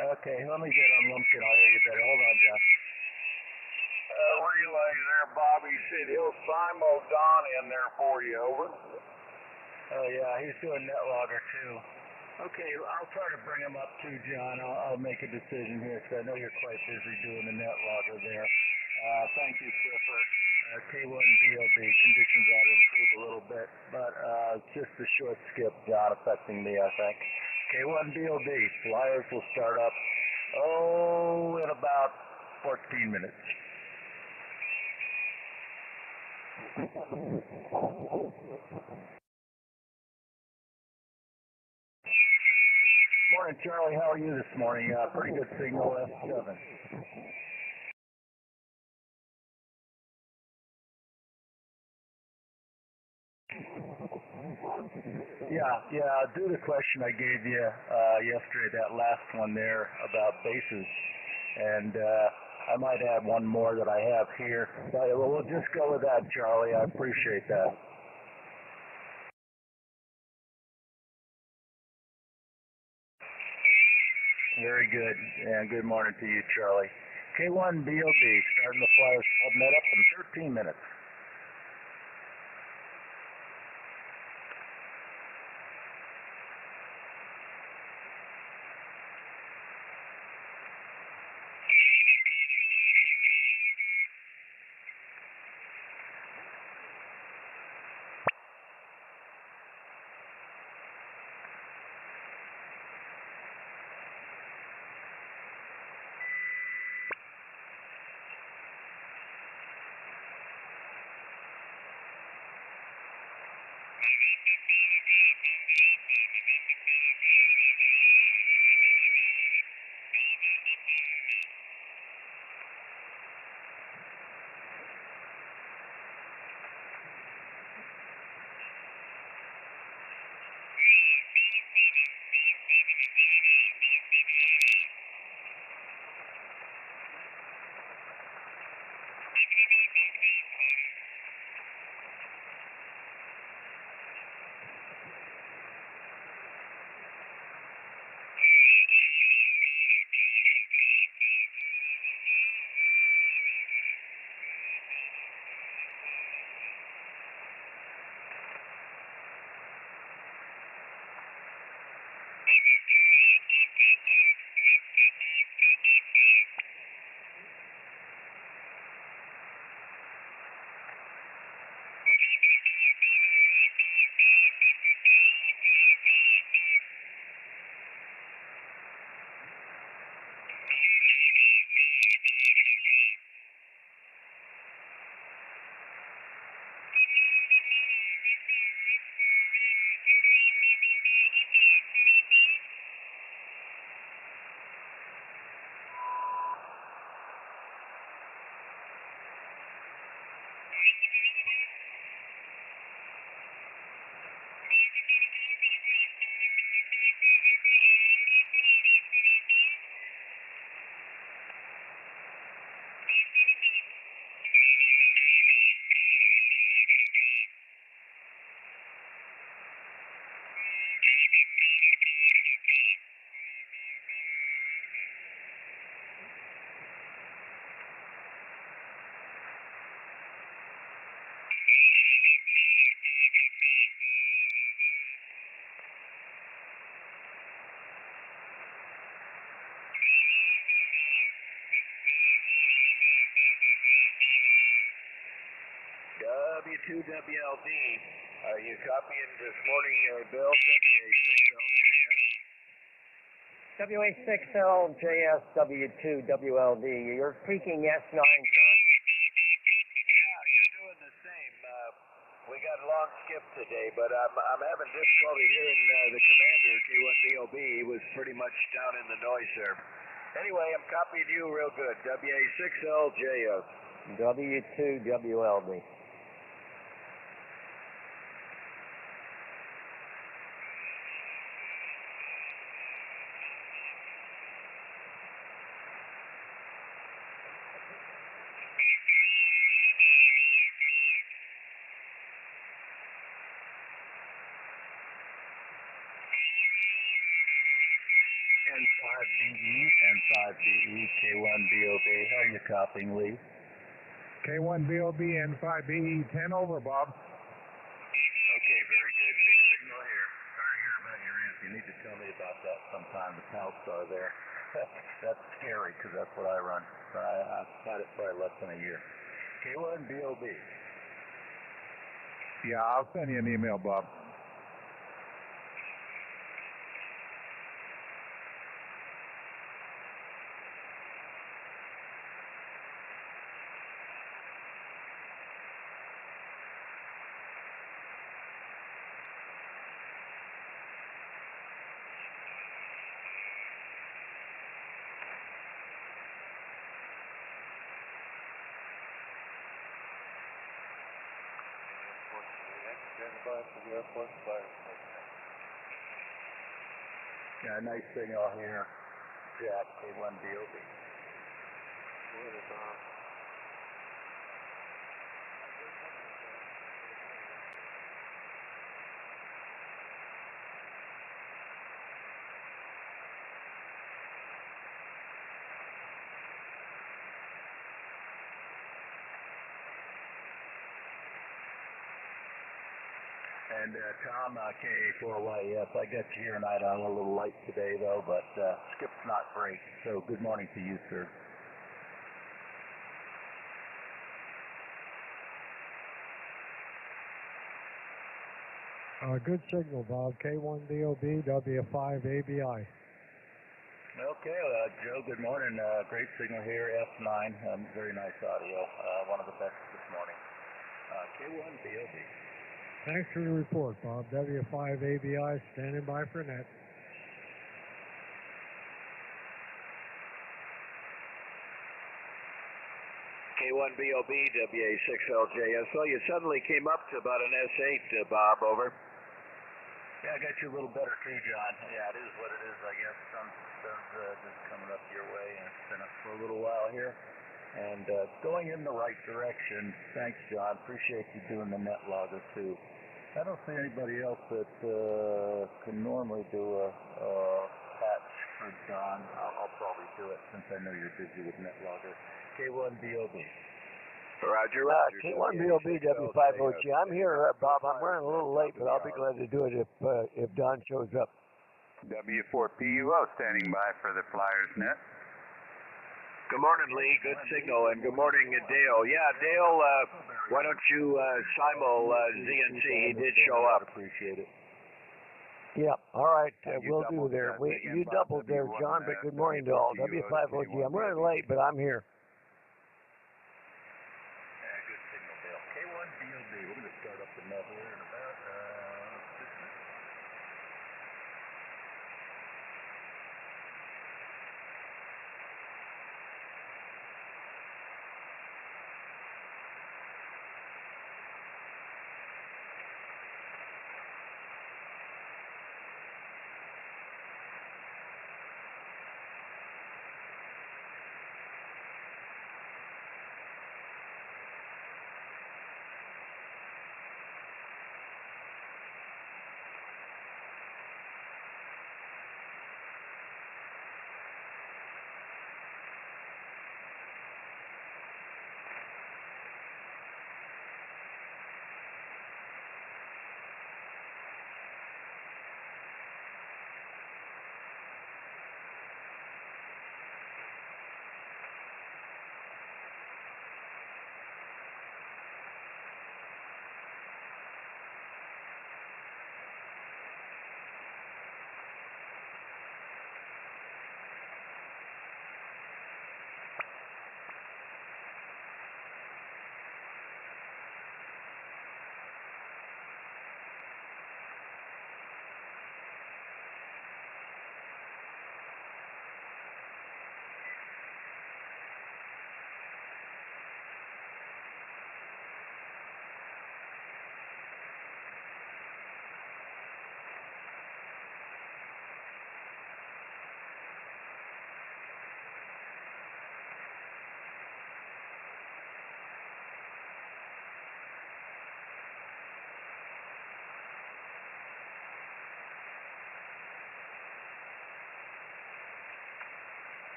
Okay, let me get on Lumpkin. I'll hear you better. Hold on, John. Relay there, Bobby said he'll Don in there for you, over. Oh, yeah, he's doing net logger, too. Okay, I'll try to bring him up, too, John. I'll make a decision here, because I know you're quite busy doing the net logger there. Thank you, Clifford. K1BOB, conditions ought to improve a little bit, but just a short skip, John, affecting me, I think. K1BOB, flyers will start up, in about 14 minutes. Morning, Charlie. How are you this morning? Pretty good signal, F7. Yeah, do the question I gave you yesterday, that last one there about bases. And I might add one more that I have here. Well, we'll just go with that, Charlie. I appreciate that. Very good. And good morning to you, Charlie. K1BOB, starting the Flyers Club net up in 13 minutes. W2WLD, are you copying this morning, Bill? WA6LJS W2WLD. You're peaking S9, John. Yeah, you're doing the same. We got a long skip today, but I'm having difficulty hearing the commander, K1BOB. He was pretty much down in the noise there. Anyway, I'm copying you real good. WA6LJS. W2WLD. N5BE, N5BE, K1BOB. How are you copying, Lee? K1BOB N5BE 10 over, Bob. Okay, very good. Big signal here. Sorry to hear about your aunt. You need to tell me about that sometime, the Palstar there. That's scary because that's what I run. I've had it probably less than a year. K1BOB. Yeah, I'll send you an email, Bob. Yeah, nice signal here. Jack, K1BOB. And Tom, K4YF, I got you here tonight. I'm a little late today, though, but Skip's not great. So good morning to you, sir. Good signal, Bob. K1BOB, W5ABI. Okay, Joe, good morning. Great signal here, F9. Very nice audio. One of the best this morning. K1BOB. Thanks for the report, Bob. W5ABI, standing by for net. K1BOB, WA6LJSO. You suddenly came up to about an S8, Bob, over. Yeah, I got you a little better too, John. Yeah, it is what it is, I guess. Sun's just coming up your way, and it's been up for a little while here. And going in the right direction. Thanks, John. Appreciate you doing the net logger, too. I don't see anybody else that can normally do a patch for John. I'll probably do it since I know you're busy with net logger. K1BOB. Roger, K1BOB, W5OG. I'm here, Bob. I'm running a little late, but I'll be glad to do it if Don shows up. W4PUO standing by for the Flyers net. Good morning, Lee. Good signal. And good morning, Dale. Yeah, Dale, why don't you simul ZNC? He did show up. Appreciate it. Yeah, all right, we'll do there. You doubled there, John, but good morning to all. W5OG. I'm running late, but I'm here. Yeah, good signal, Dale. K1BOB. We're going to start up the net here in about 6 minutes.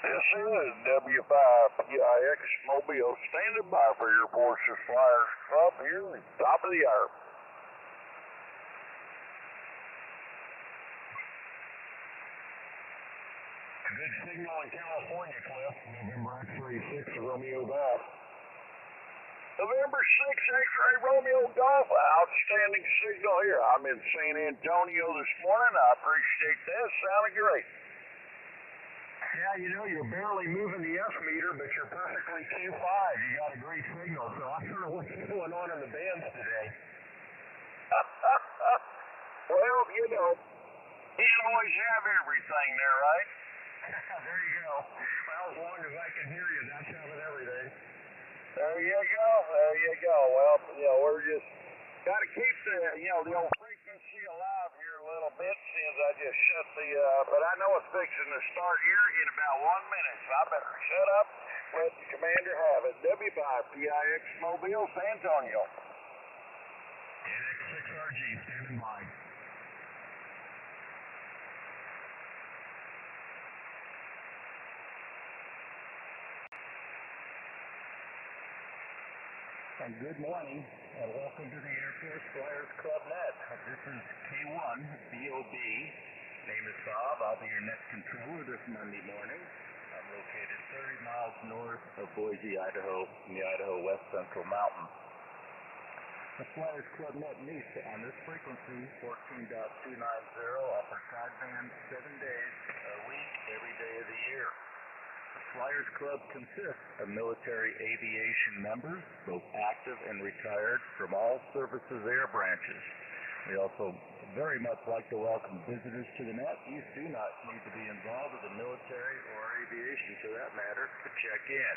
This is W5PIX Mobile standing by for your Forces Flyers Club here at the top of the hour. Good signal in California, Cliff. November X-ray 6 Romeo Golf. November 6, X-ray Romeo Golf. Outstanding signal here. I'm in San Antonio this morning. I appreciate that. Sounding great. Yeah, you know, you're barely moving the F meter, but you're perfectly 2.5. You got a great signal, so I don't know what's going on in the bands today. Well, you know, you can always have everything there, right? There you go. Well, as long as I can hear you, that's having everything. There you go. There you go. Well, you know, we're just got to keep the old frequency alive here a little bit since I just shut the, but I know it's fixing to start here in about 1 minute, so I better shut up, let the commander have it. W5PIX Mobile, San Antonio. NX6RG standing by. And good morning, and welcome to the Air Force Flyers Club Net. This is K1 BOB. Name is Bob. I'll be your net controller this Monday morning. I'm located 30 miles north of Boise, Idaho, in the Idaho West Central Mountains. The Flyers Club Net meets on this frequency, 14.290, offers sideband 7 days a week, every day of the year. The Flyers Club consists of military aviation members, both active and retired, from all services air branches. We also very much like to welcome visitors to the net. You do not need to be involved with the military or aviation, for that matter, to check in.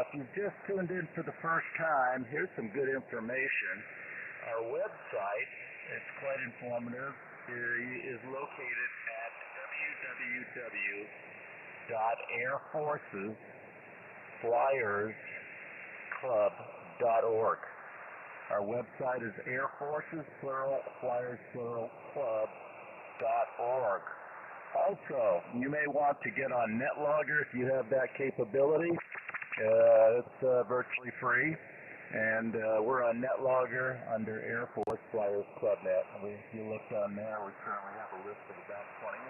If you've just tuned in for the first time, here's some good information. Our website, it's quite informative, is located at www.airforcesflyersclub.org. Our website is Air Forces, plural, Flyers, plural, club.org. Also, you may want to get on NetLogger if you have that capability. It's virtually free, and we're on NetLogger under Air Force Flyers Club Net. If you look on there, we currently have a list of about 21.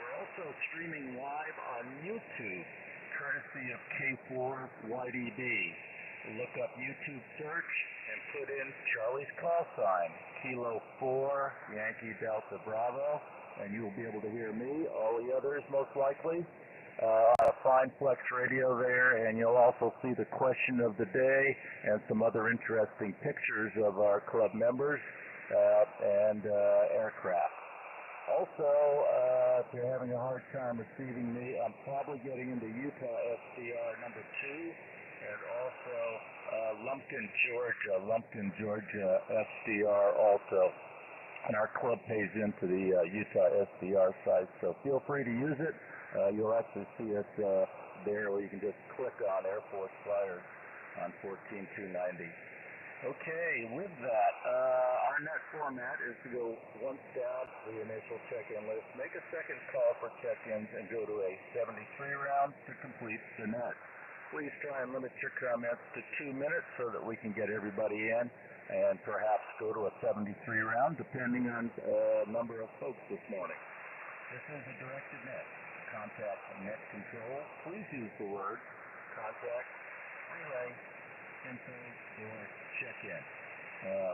We're also streaming live on YouTube, courtesy of K4YDB. Look up YouTube search and put in Charlie's call sign, Kilo 4, Yankee Delta Bravo, and you will be able to hear me, all the others most likely. Fine Flex radio there, and you'll also see the question of the day and some other interesting pictures of our club members and aircraft. Also, if you're having a hard time receiving me, I'm probably getting into Utah SDR number 2 and also Lumpkin, Georgia SDR also. And our club pays into the Utah SDR site, so feel free to use it. You'll actually see it there where you can just click on Air Force Flyers on 14290. Okay, with that, our net format is to go once down the initial check-in list, make a second call for check-ins, and go to a 73 round to complete the net. Please try and limit your comments to 2 minutes so that we can get everybody in, and perhaps go to a 73 round depending on number of folks this morning. This is a directed net. Contact net control. Please use the words contact, relay, info, or check-in.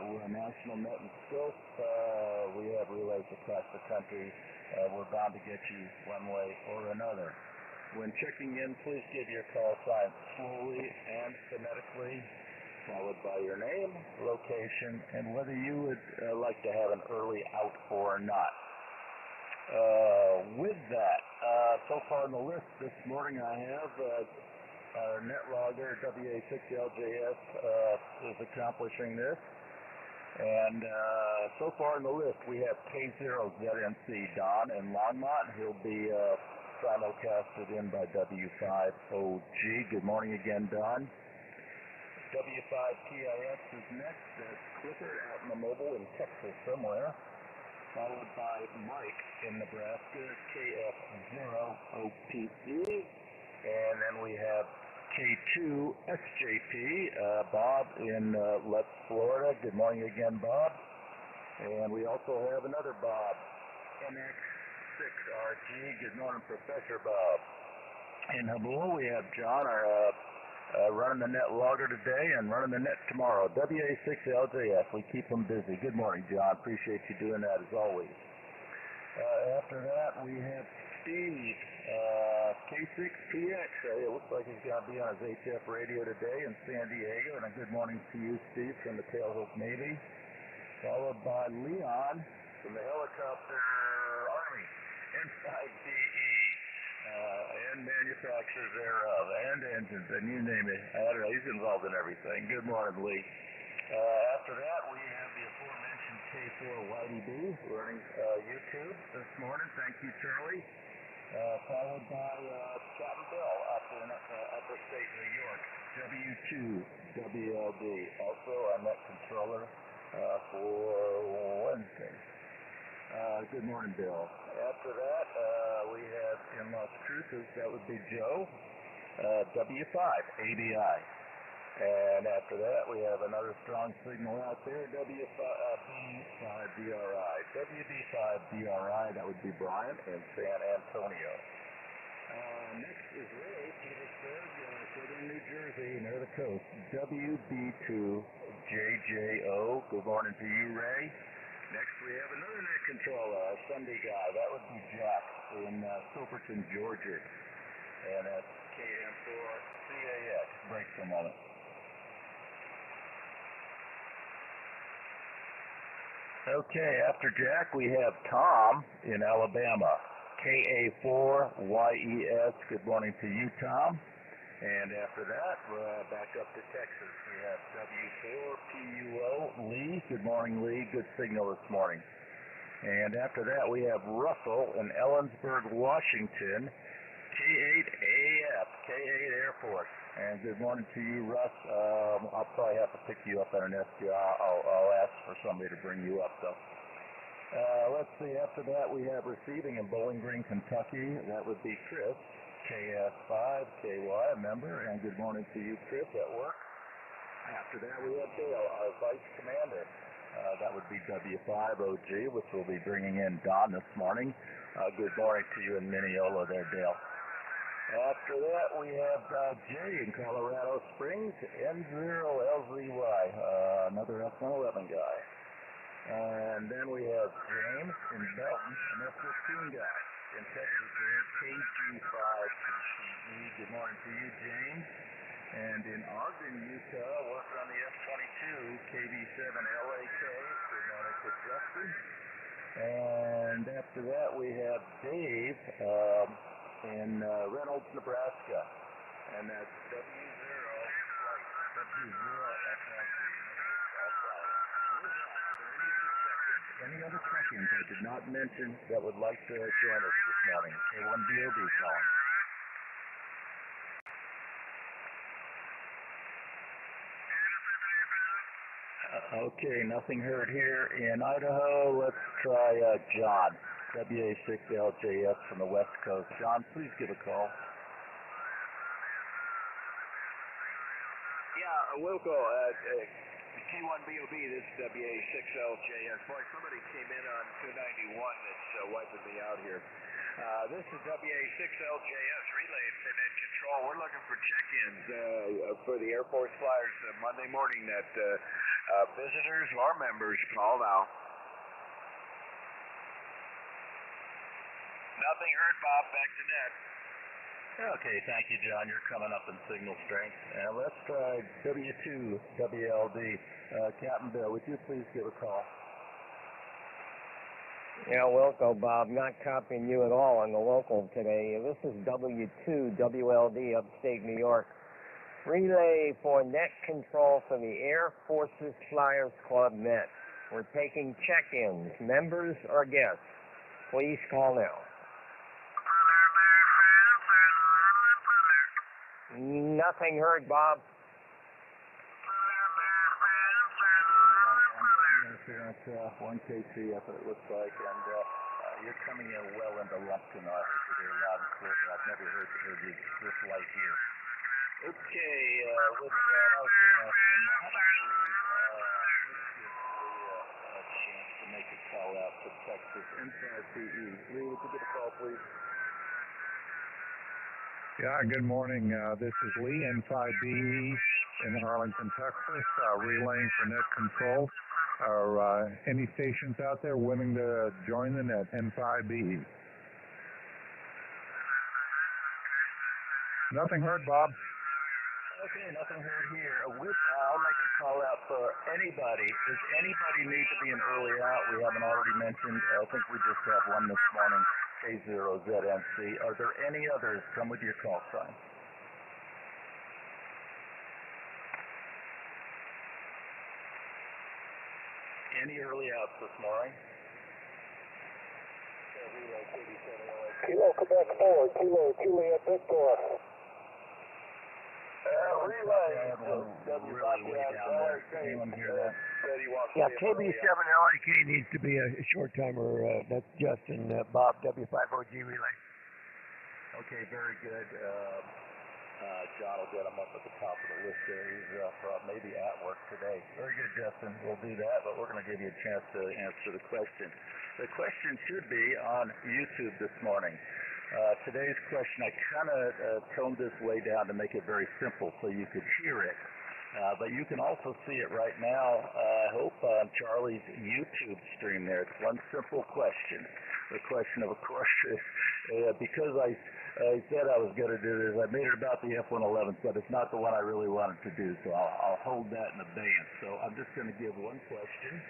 We're a national net and scope. We have relays across the country. We're bound to get you one way or another. When checking in, please give your call sign slowly and phonetically, followed by your name, location, and whether you would like to have an early out or not. With that, so far on the list this morning I have our NetLogger WA6LJS is accomplishing this. And so far on the list we have K0ZNC Don in Longmont. He'll be simulcasted in by W5OG. Good morning again, Don. W5TIX is next. That's Clifford out in the mobile in Texas somewhere. followed by Mike in Nebraska, KF0OPE, and then we have K2SJP, Bob in Letts, Florida. Good morning again, Bob. And we also have another Bob, NX6RG. Good morning, Professor Bob. In Habul, we have John, our running the net logger today and running the net tomorrow. WA6LJF, we keep them busy. Good morning, John. Appreciate you doing that as always. After that, we have Steve, K6PX. It looks like he's going to be on his HF radio today in San Diego. And a good morning to you, Steve, from the Tailhook Navy. Followed by Leon from the Helicopter Army, N5DE. And manufacturers thereof, and engines, and you name it. I don't know, he's involved in everything. Good morning, Lee. After that, we have the aforementioned K4YDB running YouTube this morning. Thank you, Charlie. Followed by Captain Bill up in Upper State, New York. W2WLD. Also, our net controller for Wednesday. Good morning, Bill. After that, we have in Las Cruces, that would be Joe, W5ABI. And after that, we have another strong signal out there, WB5BRI. WB5BRI, that would be Brian in San Antonio. Next is Ray, Petersburg, Southern New Jersey, near the coast. WB2JJO. Good morning to you, Ray. Next, we have another net controller, a Sunday guy. That would be Jack in Silverton, Georgia. And that's KM4CAX. Break for a moment. Okay, after Jack, we have Tom in Alabama. KA4YES. Good morning to you, Tom. And after that, we're back up to Texas. We have W4PUO, Lee. Good morning, Lee. Good signal this morning. And after that, we have Russell in Ellensburg, Washington, K8AF, K8 Air Force. And good morning to you, Russ. I'll probably have to pick you up on an SDR. I'll ask for somebody to bring you up, though. Let's see, after that, we have receiving in Bowling Green, Kentucky. That would be Chris. KS5KY, a member, and good morning to you, Chris, at work. After that, we have Dale, our Vice Commander. That would be W5OG, which will be bringing in Don this morning. Good morning to you in Mineola there, Dale. After that, we have Jay in Colorado Springs, N0LZY, another F-111 guy. And then we have James in Belton, an F-15 guy. In Texas, there, KG5PCE. Good morning to you, James. And in Ogden, Utah, working on the F-22, KB7LAK. Good morning to Justin. And after that, we have Dave in Reynolds, Nebraska. And that's Any other check-ins I did not mention that would like to join us this morning? K1DOB calling. Okay, nothing heard here in Idaho. Let's try John, WA6LJS from the West Coast. John, please give a call. Yeah, Wilco, K1BOB, this is WA6LJS. Boy, somebody came in on 291 that's wiping me out here. This is WA6LJS relayed for net control. We're looking for check-ins for the Air Force flyers Monday morning that visitors or members call now. Nothing heard, Bob. Back to net. Okay, thank you, John. You're coming up in signal strength. And let's try W2WLD. Captain Bill, would you please give a call? Yeah, Wilco, Bob. Not copying you at all on the local today. This is W2WLD, upstate New York. Relay for net control for the Air Forces Flyers Club net. We're taking check-ins, members or guests. Please call now. Nothing heard, Bob. interference, 1 KC, that's what it looks like, and you're coming in well into Lumpkin. I heard you there loud and clear, but I've never heard you this light here. Okay, with that, I was going to ask him, how about let's give Lee a chance to make a call out to Texas N5BE. Lee, would you get a call, please? Yeah, good morning. This is Lee, N5BE in Arlington, Texas, relaying for net control. Are any stations out there willing to join the net, N5BE? Nothing heard, Bob. Okay, nothing heard here. I'll make a call out for anybody. Does anybody need to be an early out? We haven't already mentioned. I think we just have one this morning, K0ZNC. Are there any others? Come with your call sign. Any early outs this morning? Kilo Quebec 4, Kilo Juliet Victor. Relay. Really way down there. Anyone hear that? Yeah, KB7LIK needs to be a short timer. That's Justin, Bob, W50G relay. Okay, very good. John will get him up at the top of the list there. He's maybe at work today. Very good, Justin. We'll do that, but we're going to give you a chance to answer the question. The question should be on YouTube this morning. Today's question, I kind of toned this way down to make it very simple so you could hear it. But you can also see it right now, I hope, on Charlie's YouTube stream there. It's one simple question. The question, of course, is because I said I was going to do this, I made it about the F-111, but it's not the one I really wanted to do, so I'll hold that in abeyance. So I'm just going to give one question.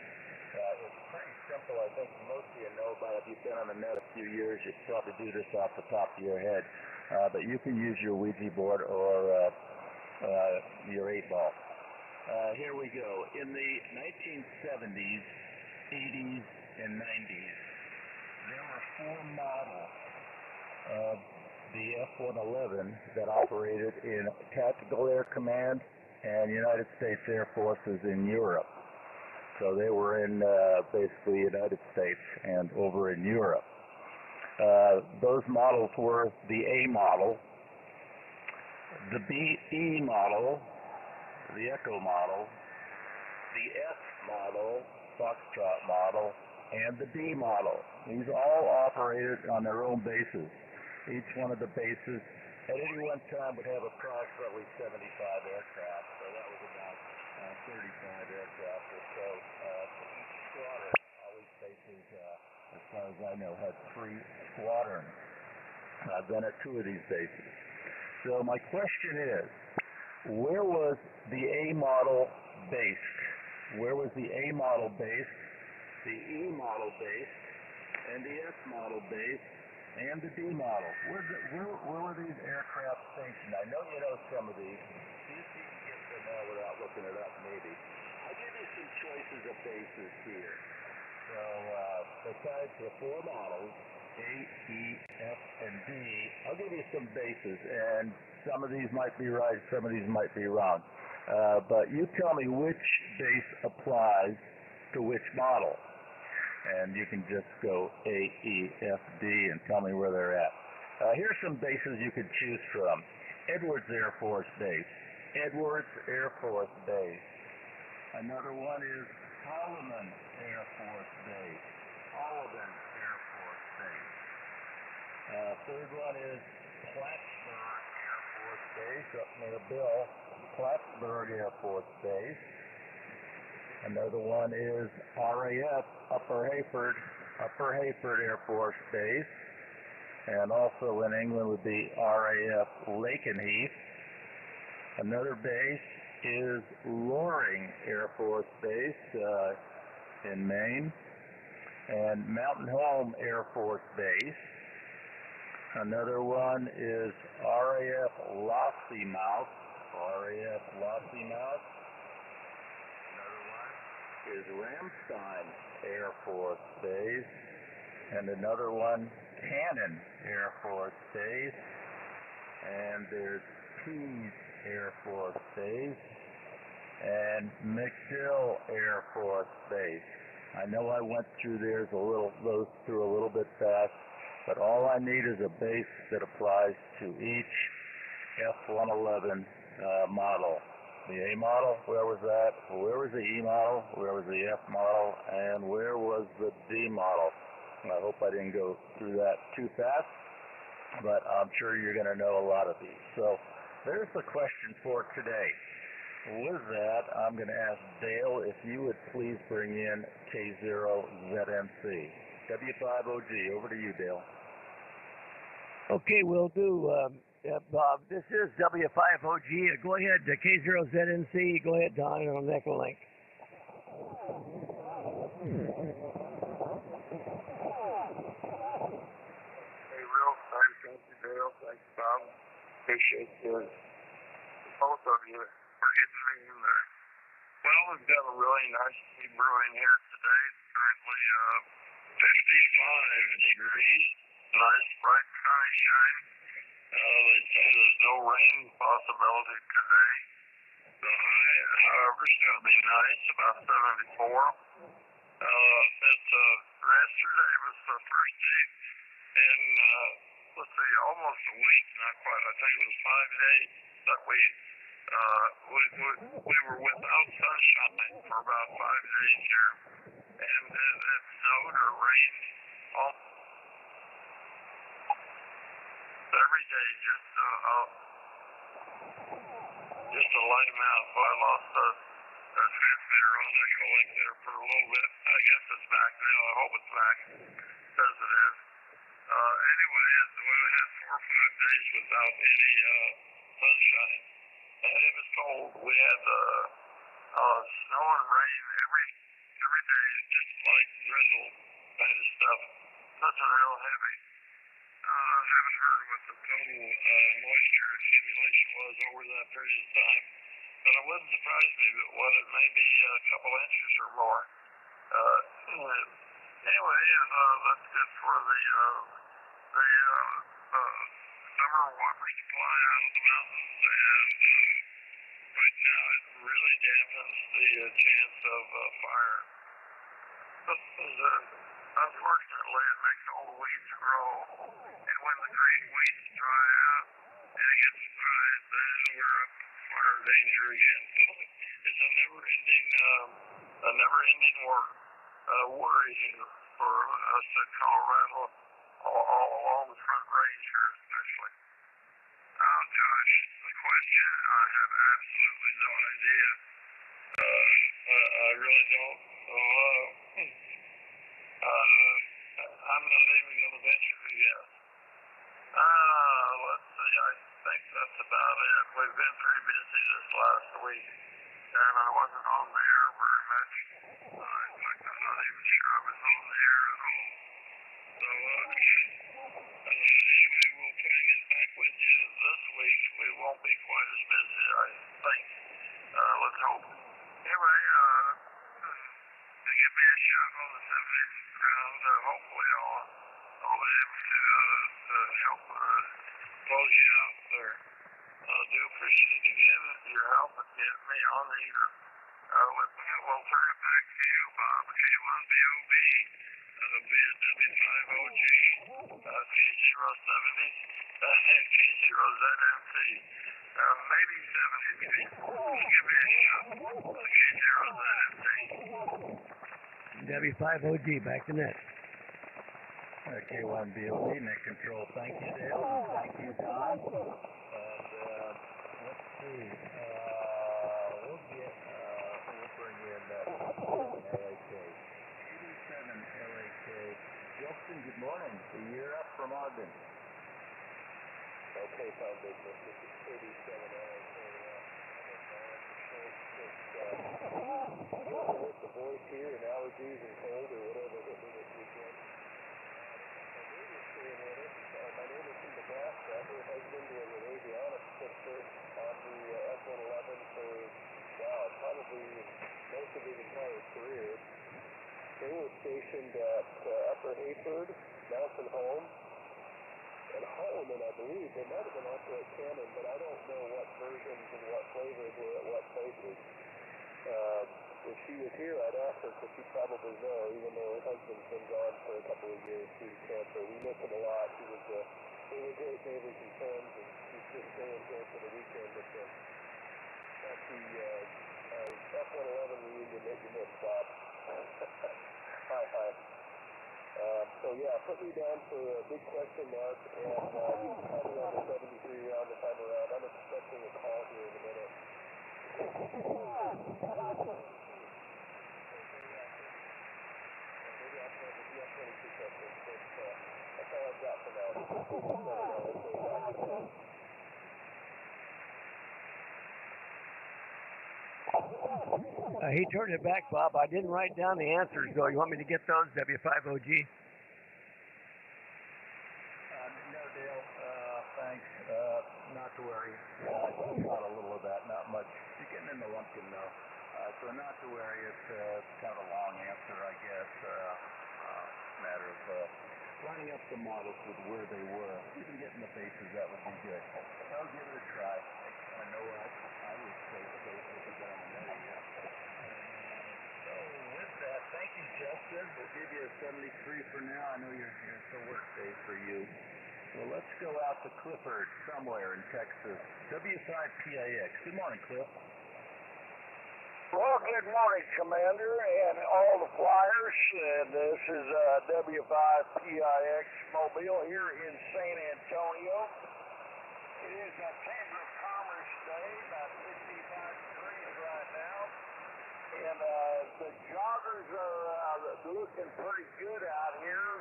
It's pretty simple. I think most of you know about it. If you've been on the net a few years, you probably do this off the top of your head. But you can use your Ouija board or your 8-ball. Here we go. In the 1970s, 80s, and 90s, there were 4 models of the F-111 that operated in Tactical Air Command and United States Air Forces in Europe. So they were in basically United States and over in Europe. Those models were the A model, the BE model, the Echo model, the S model, Foxtrot model, and the D model. These all operated on their own bases. Each one of the bases at any one time would have approximately 75 aircraft, so that was about 35 aircraft or so. Each squadron, all these bases, as far as I know, had 3 squadrons. I've been at 2 of these bases. So my question is, where was the A model based? Where was the A model based, the E model based, and the S model based, and the D model? Where were these aircraft stationed? I know you know some of these. See if you can get them all without looking it up, maybe. I'll give you some choices of bases here. So, besides the 4 models, A, E, F, and D, I'll give you some bases, and some of these might be right, some of these might be wrong. But you tell me which base applies to which model. And you can just go A, E, F, D, and tell me where they're at. Here's some bases you could choose from. Edwards Air Force Base. Edwards Air Force Base. Another one is Holloman Air Force Base. Holloman Air Force Base. Third one is Plattsburgh Air Force Base up near Bill. Plattsburgh Air Force Base. Another one is RAF Upper Hayford Air Force Base. And also in England would be RAF Lakenheath. Another base is Loring Air Force Base in Maine. And Mountain Home Air Force Base. Another one is RAF Lossiemouth. RAF Lossiemouth. Another one is Ramstein Air Force Base. And another one, Cannon Air Force Base. And there's Pease Air Force Base. And MacDill Air Force Base. I know I went through those through a little bit fast, but all I need is a base that applies to each F-111 model. The A model, where was that? Where was the E model? Where was the F model? And where was the D model? And I hope I didn't go through that too fast, but I'm sure you're going to know a lot of these. So there's the question for today. With that, I'm going to ask Dale if you would please bring in K0ZNC. W5OG, over to you, Dale. Okay, will do. Bob, this is W5OG. Go ahead, K0ZNC. Go ahead, Don, on Echolink. Hey, real time. Thank you, Dale. Thanks, Bob. Appreciate both of you for getting me in there. Well, we've got a really nice day brewing here today. It's currently 55 degrees. Nice bright sunshine. They say there's no rain possibility today. The high, however, is going to be nice, about 74. Yesterday was the first day in, let's see, almost a week, not quite. I think it was 5 days that we were without sunshine for about 5 days here, and it snowed or rained all every day, just a light amount. So I lost the transmitter on Echolink there for a little bit. I guess it's back now. I hope it's back. It says it is. Anyway, we had 4 or 5 days without any sunshine, and it was cold. We had snow and rain every day, just light drizzle kind of stuff. Nothing real heavy. I haven't heard what the total moisture accumulation was over that period of time, but it wouldn't surprise me that it may be a couple inches or more. Anyway, that's good for the summer water supply out of the mountains, and right now it really dampens the chance of fire. Unfortunately, it makes all the weeds grow, and when the green weeds dry out and it gets dry, then we're up to fire danger again. So it's a never-ending worry here for us in Colorado, all along the Front Range here especially. Oh gosh, the question, I have absolutely no idea. I really don't. I'm not even going to venture to guess. Let's see, I think that's about it. We've been pretty busy this last week, and I wasn't on the air very much. In fact, I'm not even sure I was on the air at all. So, anyway, we'll try and get back with you this week. We won't be quite as busy, I think. Let's hope. Anyway, give me a shot on the 70th round. Hopefully I'll be able to help close you out there. I do appreciate again your help and getting me on the air. With that, we'll turn it back to you, Bob. K1BOB, via W5OG, K070, K0ZNC. Maybe 70 people. Give me a shot. K0ZNC. W5OG, back to net. K1BOB, net control. Thank you, Dale. Thank you, Don. And let's see. We'll bring in 87 LAK. 87 LAK. Justin, good morning. You're up from Ogden. Okay, Foundation. This is 87 LAK. With the voice here and allergies and cold or whatever hit me this weekend. My name is Steve Nebraska. My husband was an avionics fixer on the F-111 for, probably most of his entire career. They were stationed at Upper Hayford, Mountain Home, and Holloman, I believe. They might have been also at Cannon, but I don't know what versions and what flavors were at what places. if she was here, I'd ask her because she probably know, even though her husband's been gone for a couple of years due to cancer. We miss him a lot. They were great neighbors and friends, and she's just staying here for the weekend. But that's the F-111 reunion that you missed, Bob. Hi. So yeah, put me down for a big question mark, and you can call me on the 73 round if I'm around. I'm expecting a call here in a minute. Maybe I'll come with the F-22 question, but that's all I've got for now. He turned it back, Bob. I didn't write down the answers, though. You want me to get those, W5OG? No, Dale. Thanks. Not to worry. I caught a little of that, not much. You're getting in the lumpkin, though. So not to worry. It's kind of a long answer, I guess. Matter of lining up the models with where they were. Even getting the bases, that would be good. I'll give it a try. I know I would say the base would be down the net. So with that, thank you, Justin. We'll give you a 73 for now. I know it's a work day for you. So let's go out to Clifford somewhere in Texas. W5PIX. Good morning, Cliff. Well, good morning, Commander, and all the flyers. This is W5PIX Mobile here in San Antonio. It is a Chamber of Commerce day, about 55 degrees right now. And the joggers are looking pretty good out here.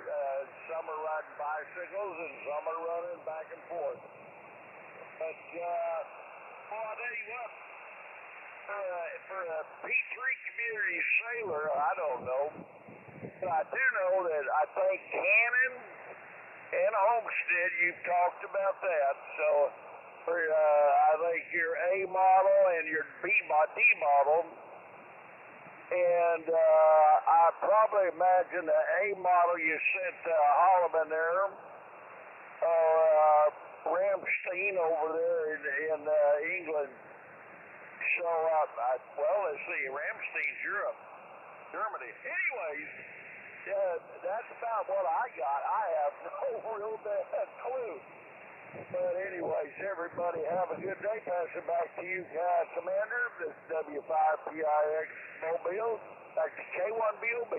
Some are riding bicycles and some are running back and forth. But, I'll tell you what, for a P3 community sailor, I don't know. But I do know that I think Cannon and Homestead, you've talked about that. So, I think your A model and your D model. And I probably imagine the A model you sent Holloman there, Ramstein over there in England. So, let's see, Ramstein's Europe, Germany. Anyways, that's about what I got. I have no real bad clue. But anyways, everybody have a good day. Pass it back to you, Commander. This is W5PIX Mobile. That's K1BOB.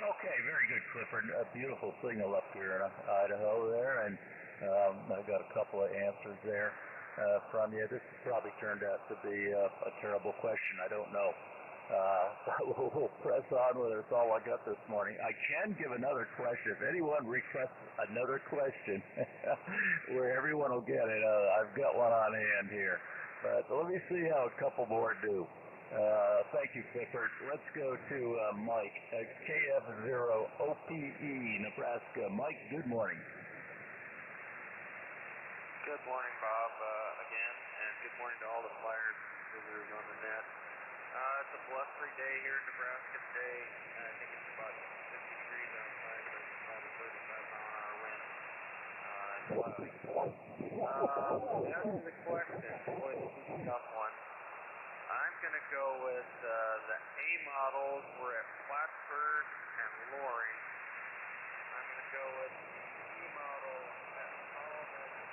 Okay, very good, Clifford. A beautiful signal up here in Idaho there, and I got a couple of answers there from you. This probably turned out to be a terrible question. I don't know. We'll press on with it. That's all I got this morning. I can give another question. If anyone requests another question, where everyone will get it, I've got one on hand here. But let me see how a couple more do. Thank you, Clifford. Let's go to Mike at KF0OPE, Nebraska. Mike, good morning. Good morning, Bob, again, and good morning to all the Flyers visitors on the net. It's a blustery day here in Nebraska today. I think it's about 50 degrees outside, but it's about a 35-mile-an-hour wind. Asking the question, boy, this is a tough one. I'm going to go with the A models. We're at Plattsburgh and Loring. I'm going to go with the E model at Holloman and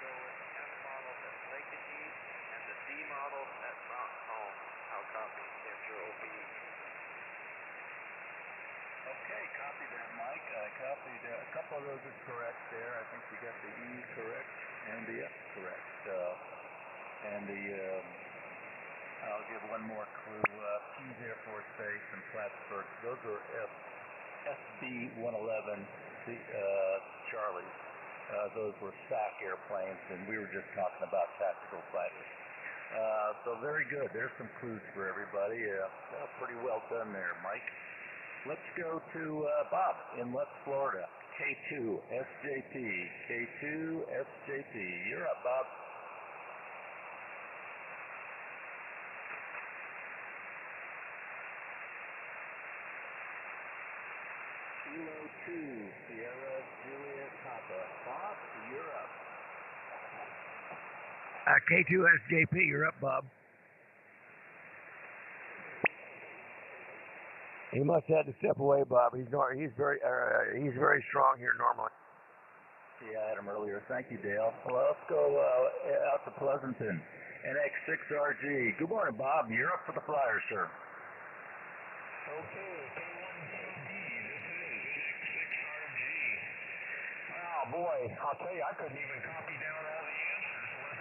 go with the F models at Lake Deep and the D models at Mountain Home. I'll copy Mr. OP. Okay, copy that, Mike. I copied a couple of those is correct there. I think you got the E correct and the F correct. And I'll give one more clue. Keys Air Force Base in Plattsburgh. Those are SB-111 Charlies. Those were SAC airplanes, and we were just talking about tactical fighters. So very good. There's some clues for everybody. Pretty well done there, Mike. Let's go to Bob in Lutz, Florida. K2 SJP. K2 SJP. You're up, Bob. Kilo 2, Sierra Juliet Papa. Bob, you're up. K2SJP, you're up, Bob. He must have had to step away, Bob. He's very strong here normally. Yeah, I had him earlier. Thank you, Dale. Well, let's go out to Pleasanton. NX6RG. Good morning, Bob. You're up for the Flyers, sir. Okay, K1BOB, this is NX6RG. Oh boy, I'll tell you, I couldn't even copy down all the answers,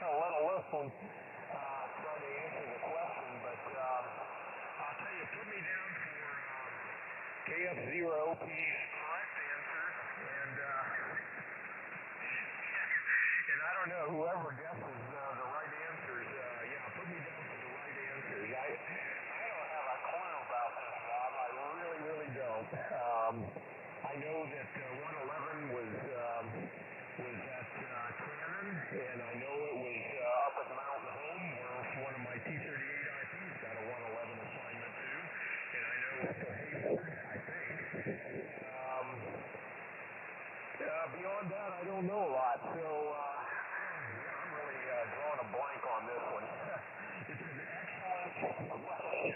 let alone try to answer the question, but I'll tell you, put me down for KF0P's correct answer, and I don't know, whoever guesses the right answers, yeah, put me down for the right answers. I don't have a clue about this, Bob. I really don't. I know that 111 was at Cannon, and I know it was up at Mountain Home, where one of my T-38 IPs got a 111 assignment too, and I know it's a Hayford, I think. Beyond that, I don't know a lot, so yeah, I'm really drawing a blank on this one. It's an excellent question.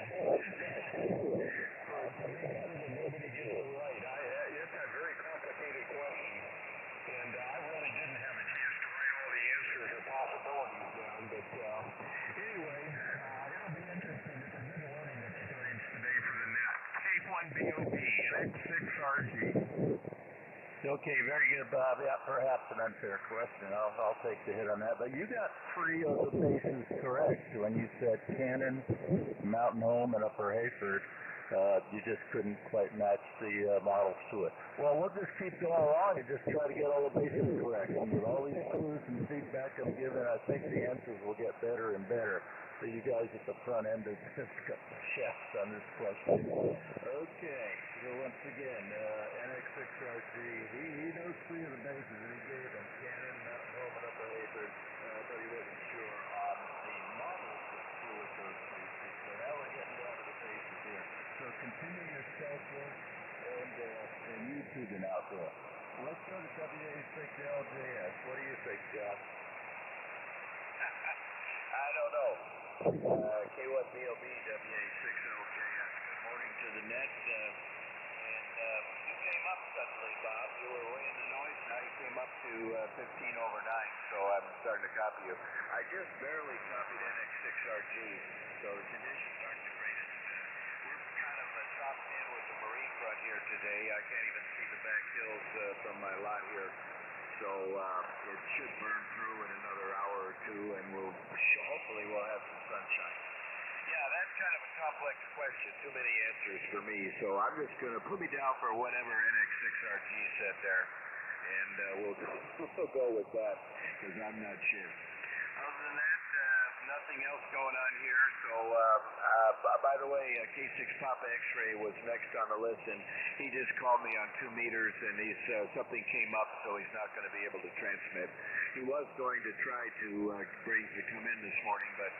Nobody gets it right. It's a very complicated question, and I really didn't have a chance to write all the answers or possibilities down, but anyway, it'll be interesting. It's a good learning experience today for the net. K1BOB, NX6RG. Okay, very good, Bob. Yeah, perhaps an unfair question. I'll take the hit on that. But you got 3 of the bases correct when you said Cannon, Mountain Home, and Upper Hayford. You just couldn't quite match the models to it. Well, we'll just keep going along and just try to get all the bases correct. And with all these clues and feedback I'm giving, I think the answers will get better and better. So you guys at the front end have just got the chefs on this question. Okay, so once again, NX6RG, he knows 3 of the bases that he gave them, Cannon, Mountain Home, and Upper Hayford, but he wasn't sure on the models that flew at those bases. So now we're getting down to the bases here. So continue your self-work and YouTubing out there. Let's go to WA6LJS. What do you think, John? I don't know. K1BOB, WA6LJS. Good morning to the net. And you came up suddenly, Bob. You were way in the noise. Now you came up to 15 over 9, so I'm starting to copy you. I just barely copied NX6RG, so the conditions aren't the greatest. We're kind of dropping in with the marine front here today. I can't even see the back hills from my lot here. So it should burn through in another hour or two, and hopefully we'll have some sunshine. Yeah, that's kind of a complex question. Too many answers for me. So I'm just going to put me down for whatever NX6RG said there, and we'll go with that because I'm not sure. Other than that, nothing else going on here. So, by the way, K6 Papa X-ray was next on the list, and he just called me on 2 meters, and something came up, so he's not going to be able to transmit. He was going to try to come in this morning, but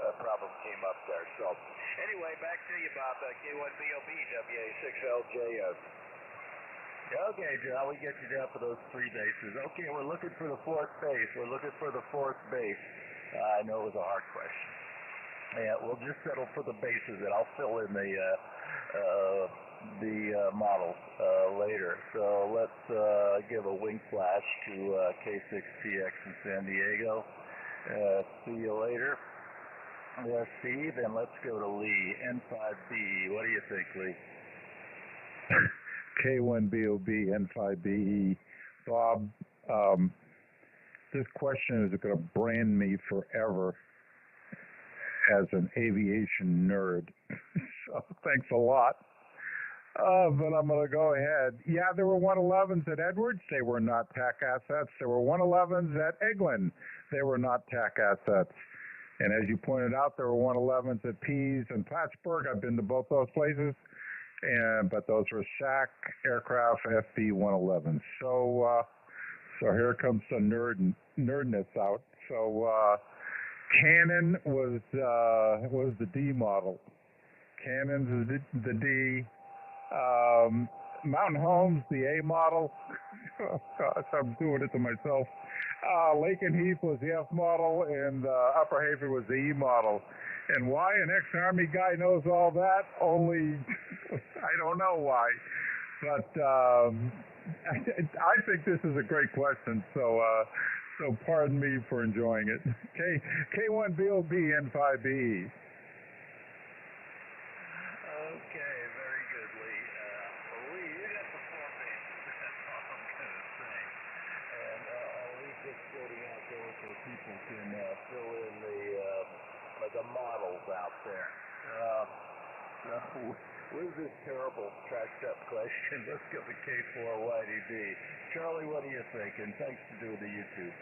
a problem came up there. So, anyway, back to you, Bob. K1BOB, WA6LJS. Okay, John, we get you down for those 3 bases. Okay, we're looking for the 4th base. We're looking for the 4th base. I know it was a hard question. Yeah, we'll just settle for the bases, and I'll fill in the models later. So let's give a wing flash to K6PX in San Diego. See you later. Steve, and let's go to Lee, N5B. What do you think, Lee? K1BOB, N5BE. Bob, this question is going to brand me forever as an aviation nerd. So thanks a lot. But I'm going to go ahead. Yeah, there were 111s at Edwards. They were not TAC assets. There were 111s at Eglin. They were not TAC assets. And as you pointed out, there were 111s at Pease and Plattsburgh. I've been to both those places. But those were SAC aircraft FB-111s. So here comes the nerdness out. So Cannon was the D model. Cannon's the D. Mountain Home's the A model. Oh, gosh, I'm doing it to myself. Lake and Heath was the F model, and Upper Hafer was the E model. And why an ex-Army guy knows all that, only I don't know why. But I think this is a great question, so pardon me for enjoying it. K1BOB N5BE. Okay, very good, Lee. Lee, you got the four bases. That's all I'm going to say. And I'll leave this floating out there so people can fill in the models out there. With this terrible tracked up question, let's go to K4YDB. Charlie, what are you thinking? Thanks for doing the YouTube.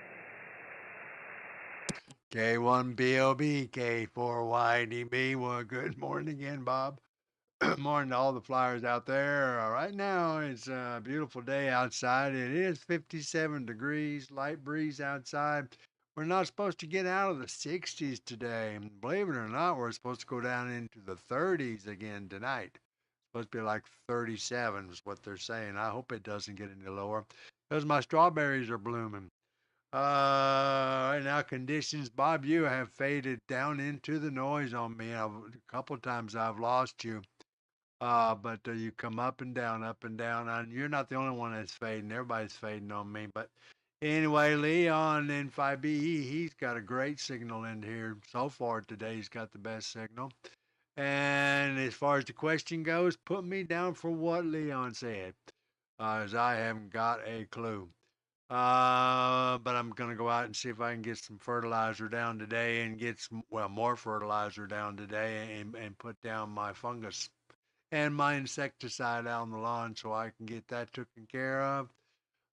K1BOB, K4YDB. Well, good morning again, Bob. Morning to all the flyers out there. Right now, it's a beautiful day outside. It is 57 degrees, light breeze outside. We're not supposed to get out of the 60s today. Believe it or not, we're supposed to go down into the 30s again tonight. Supposed to be like 37 is what they're saying. I hope it doesn't get any lower because my strawberries are blooming. Right now, conditions, Bob, you have faded down into the noise on me. A couple of times I've lost you. But you come up and down, and you're not the only one that's fading. Everybody's fading on me. But anyway, Leon N5BE, he's got a great signal in here. So far today, he's got the best signal. And as far as the question goes, put me down for what Leon said, as I haven't got a clue. But I'm going to go out and see if I can get some fertilizer down today and get more fertilizer down today and put down my fungus and my insecticide out on the lawn so I can get that taken care of.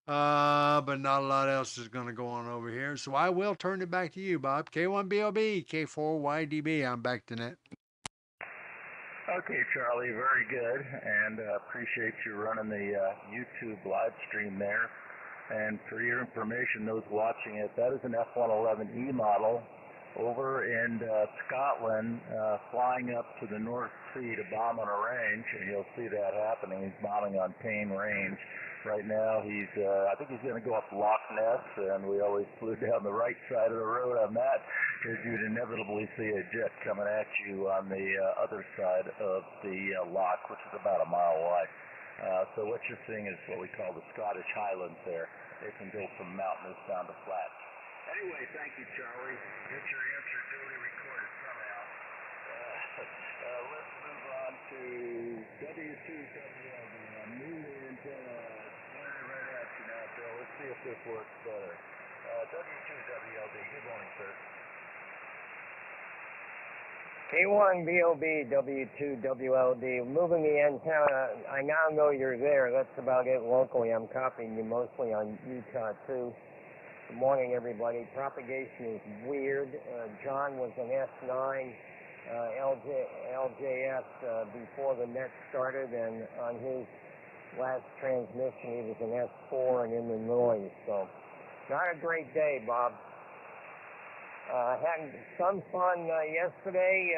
But not a lot else is going to go on over here. So I will turn it back to you, Bob. K1BOB, K4YDB. I'm back to net. Okay, Charlie, very good. And appreciate you running the YouTube live stream there. And for your information, those watching it, that is an F-111E model over in Scotland, flying up to the North Sea to bomb on a range, and you'll see that happening. He's bombing on Payne Range. Right now, I think he's going to go up Loch Ness, and we always flew down the right side of the road on that, because you'd inevitably see a jet coming at you on the other side of the loch, which is about a mile wide. So what you're seeing is what we call the Scottish Highlands there. They can go from mountainous down to flat. Anyway, thank you, Charlie. Get your answer duly recorded somehow. Let's move on to W2WLD. I'm new antenna pointed right at you now, Bill. Let's see if this works better. W2WLD. Good morning, sir. K1BOB, W2WLD. Moving the antenna. I now know you're there. That's about it locally. I'm copying you mostly on Utah, too. Good morning, everybody. Propagation is weird. John was an S9 LJS before the net started, and on his last transmission, he was an S4 and in the noise. So, not a great day, Bob. Had some fun yesterday.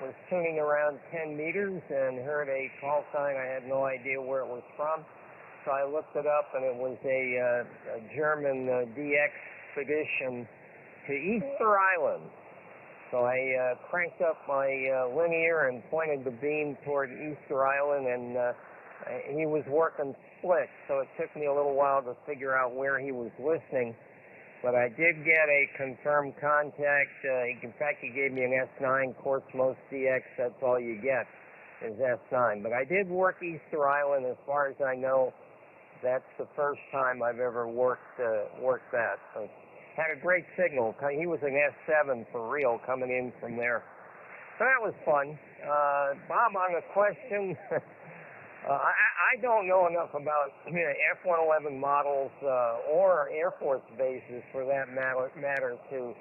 Was tuning around 10 meters and heard a call sign. I had no idea where it was from. So I looked it up, and it was a German DX expedition to Easter Island. So I cranked up my linear and pointed the beam toward Easter Island, and he was working split, so it took me a little while to figure out where he was listening. But I did get a confirmed contact. In fact, he gave me an S9. Of course, most DX, that's all you get is S9. But I did work Easter Island. As far as I know, that's the first time I've ever worked that. So had a great signal. He was an S7 for real coming in from there. So that was fun. Bob, on the question, I don't know enough about F-111 models or Air Force bases, for that matter, to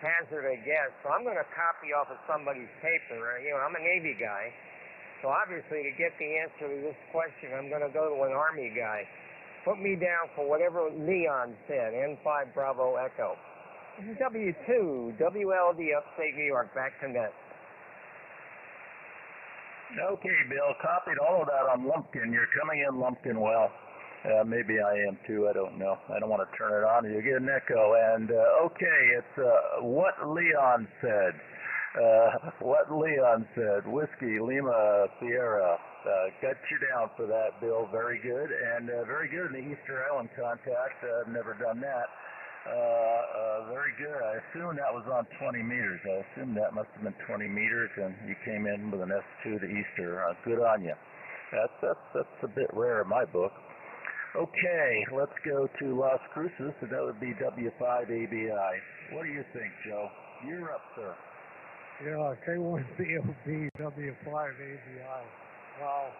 hazard a guess. So I'm going to copy off of somebody's paper. I'm a Navy guy. So obviously, to get the answer to this question, I'm going to go to an Army guy. Put me down for whatever Leon said, N5 Bravo Echo. This is W2, WLD, Upstate New York, back to net. Okay, Bill, copied all of that on Lumpkin. You're coming in Lumpkin well. Maybe I am too. I don't know. I don't want to turn it on. You get an echo. And okay, it's what Leon said. What Leon said. Whiskey Lima Sierra. Got you down for that, Bill. Very good. And very good in the Easter Island contact. I've never done that. Very good. I assume that was on 20 meters. I assume that must have been 20 meters, and you came in with an S2 to Easter. Good on you. That's a bit rare in my book. Okay, let's go to Las Cruces, and that would be W5ABI. What do you think, Joe? You're up, sir. Yeah, K1BOB, W5ABI. Wow,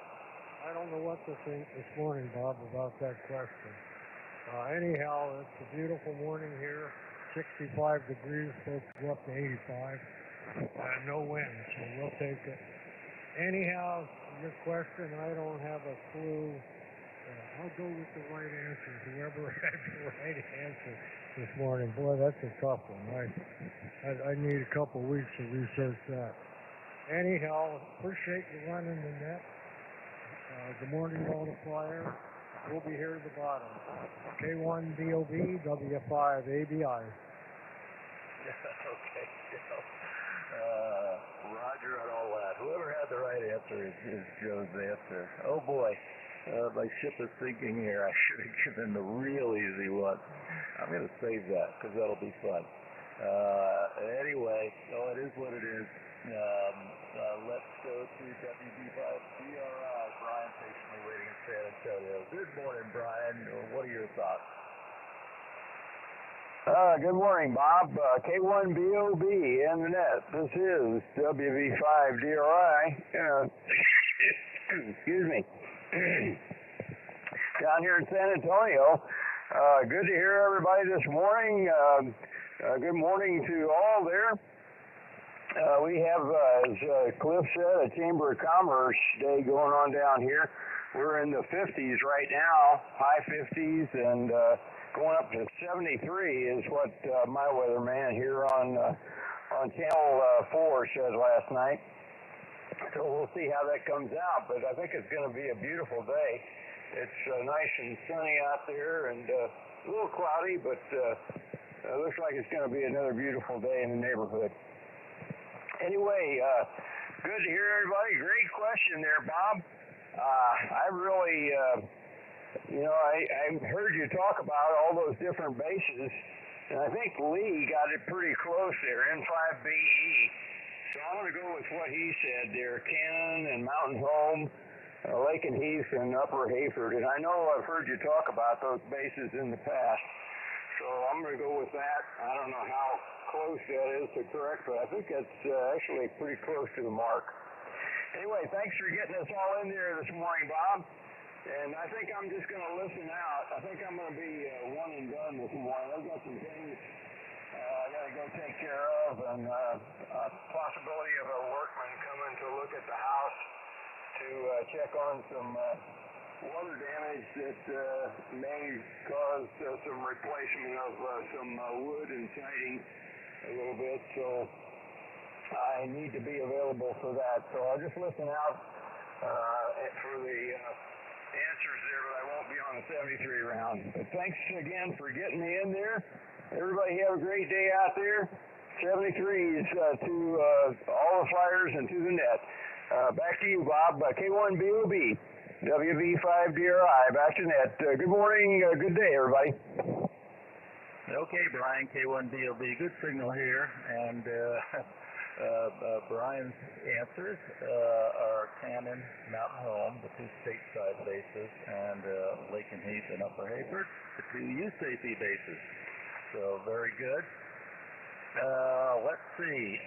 I don't know what to think this morning, Bob, about that question. Anyhow, it's a beautiful morning here. 65 degrees, supposed to go up to 85. No wind, so we'll take it. Anyhow, your question, I don't have a clue. I'll go with the right answer. Whoever had the right answer this morning. Boy, that's a tough one. I need a couple weeks to research that. Anyhow, appreciate you running the net. Good morning, multiplier. We'll be here at the bottom. K1BOB, W5ABI. Okay, Joe. Roger on all that. Whoever had the right answer is Joe's answer. Oh boy, my ship is sinking here. I should have given the real easy one. I'm going to save that because that'll be fun. Anyway, so it is what it is. Let's go to WB5BRI. Brian patiently waiting in San Antonio. Good morning, Brian. What are your thoughts? Good morning, Bob. K1BOB in the net. This is WB5DRI. Excuse me. Down here in San Antonio. Good to hear everybody this morning. Good morning to all there. We have, as Cliff said, a Chamber of Commerce day going on down here. We're in the 50s right now, high 50s, and going up to 73 is what my weatherman here on Channel 4 said last night. So we'll see how that comes out, but I think it's going to be a beautiful day. It's nice and sunny out there, and a little cloudy, but it looks like it's going to be another beautiful day in the neighborhood. Anyway, good to hear everybody. Great question there, Bob. I really, I heard you talk about all those different bases, and I think Lee got it pretty close there, N5BE. So I'm going to go with what he said there, Cannon and Mountain Home, Lake and Heath, and Upper Hayford. And I know I've heard you talk about those bases in the past, so I'm going to go with that. I don't know how close that is to correct, but I think that's actually pretty close to the mark. Anyway, thanks for getting us all in there this morning, Bob. And I think I'm just going to listen out. I think I'm going to be one and done this morning. I've got some things I got to go take care of, and possibility of a workman coming to look at the house to check on some water damage that may cause some replacement of some wood and siding a little bit. So I need to be available for that. So I'll just listen out for the answers there, but I won't be on the 73 round. But thanks again for getting me in there. Everybody have a great day out there. 73s to all the flyers and to the net. Back to you, Bob. K1BOB, WB5DRI, back to net. Good morning, good day, everybody. Okay, Brian, K1BOB, good signal here, and Brian's answers are Cannon, Mountain Home, the two stateside bases, and Lake and Heath and Upper Hayford, the two USAP bases. So very good. Let's see,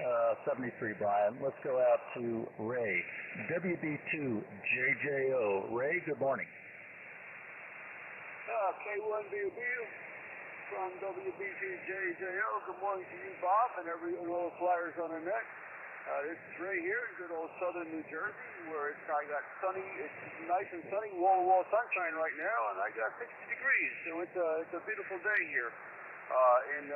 73, Brian. Let's go out to Ray. WB2JJO. Ray, good morning. K1BOB from WB2JJO. Good morning to you, Bob, and all the flyers on the net. This is Ray here in good old southern New Jersey, where it's nice and sunny, wall-to-wall sunshine right now, and I got 60 degrees, so it's a beautiful day here. In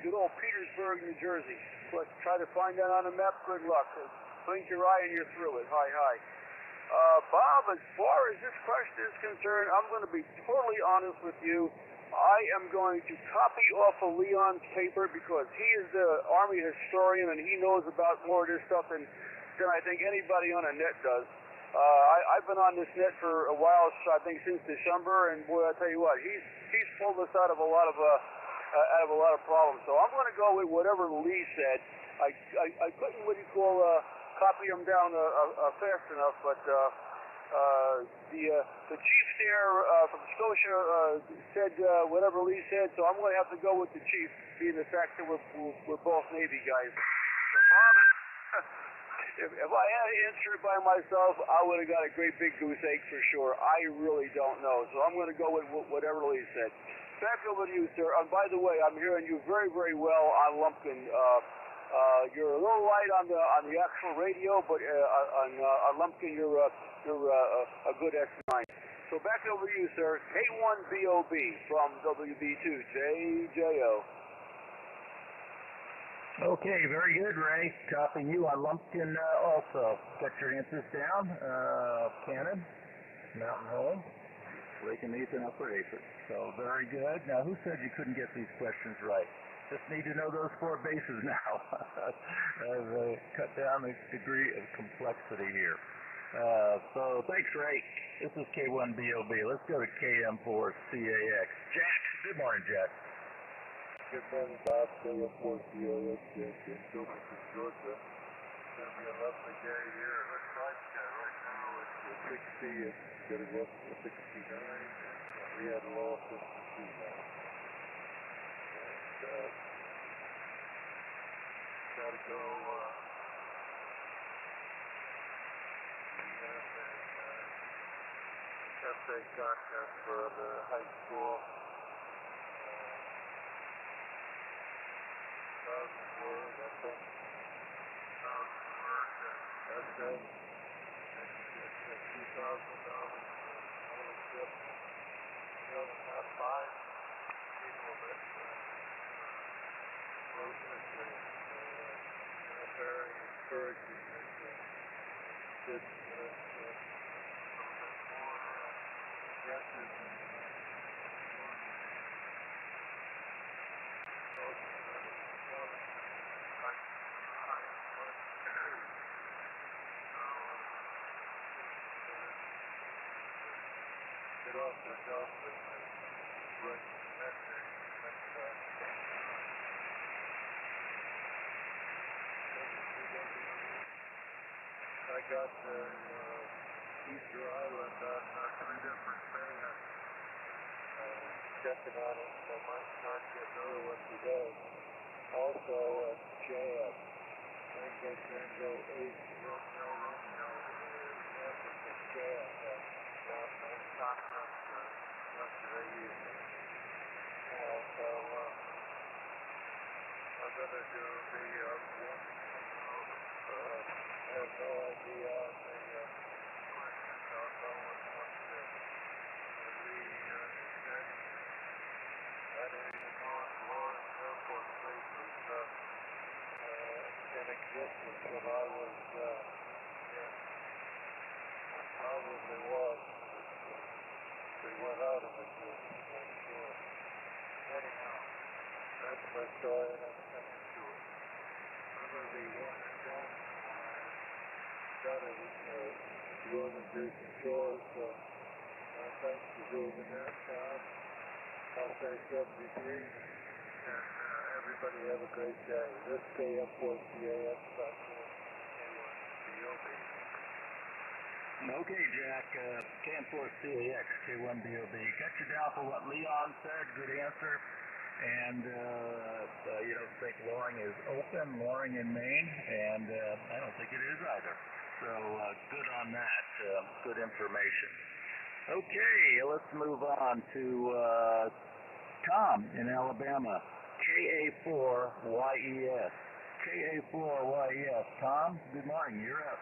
good old Petersburg, New Jersey. But try to find that on a map. Good luck. Blink your eye and you're through it. Hi. Bob, as far as this question is concerned, I'm going to be totally honest with you. I am going to copy off of Leon's paper because he is the Army historian and he knows about more of this stuff than I think anybody on the net does. I've been on this net for a while, I think since December, and boy, I tell you what, he's pulled us out of a lot of problems. So I'm going to go with whatever Lee said. I couldn't what you call copy him down fast enough, but the chief there from Scotia said whatever Lee said, so I'm going to have to go with the chief, being the fact that we're both Navy guys. So Bob, if I had to answer it by myself, I would have got a great big goose egg for sure. I really don't know, so I'm going to go with whatever Lee said. Back over to you, sir. And by the way, I'm hearing you very, very well on Lumpkin. You're a little light on the actual radio, but on Lumpkin you're a good X9. So back over to you, sir. K1BOB from WB2JJO. Okay, very good, Ray. Copying you on Lumpkin also. Got your answers down. Cannon, Mountain Home, Lake and Ethan, Upper Apron. So very good. Now, who said you couldn't get these questions right? Just need to know those 4 bases now. I've cut down the degree of complexity here. So thanks, Ray. This is K1BOB. Let's go to KM4CAX. Jack. Good morning, Jack. Good morning, Bob. KM4CAX in Silverton, Georgia. It's going to be a lovely day here. It looks like right now it's 60. It's going to go up to 69. And we had a low of 52 now. Got to go. Essay contest for the high school. 1,000 word, I think. 1,000 word essay. It's $2,000 scholarship. You know, not 5 people that wrote this thing. Very encouraging that kids get off their job and bring message. I got Easter Island on 3 different fans checking on it. I might not get another one today. Also at JF, Tango 8 Romeo Africa JF at conference yesterday evening. So I'm going to do the one. I have no idea on the questions. I'll know what one said. I don't even know if Lawrence Airport Place was in existence when I was probably was. They went out of existence, I'm sure. Anyhow, that's my story and I'm coming to it. I'm going to be one and done. Done it with the organization chores, so thanks for doing that, Tom. I'll say 73, and everybody have a great day. This KM4CAX. Okay, Jack, KM4CAX, K1BOB. Got you down for what Leon said, good answer. And you don't think Loring is open, Loring in Maine, and I don't think it is either. So good on that, good information. Okay, let's move on to Tom in Alabama, KA4YES. KA4YES. Tom, good morning, you're up.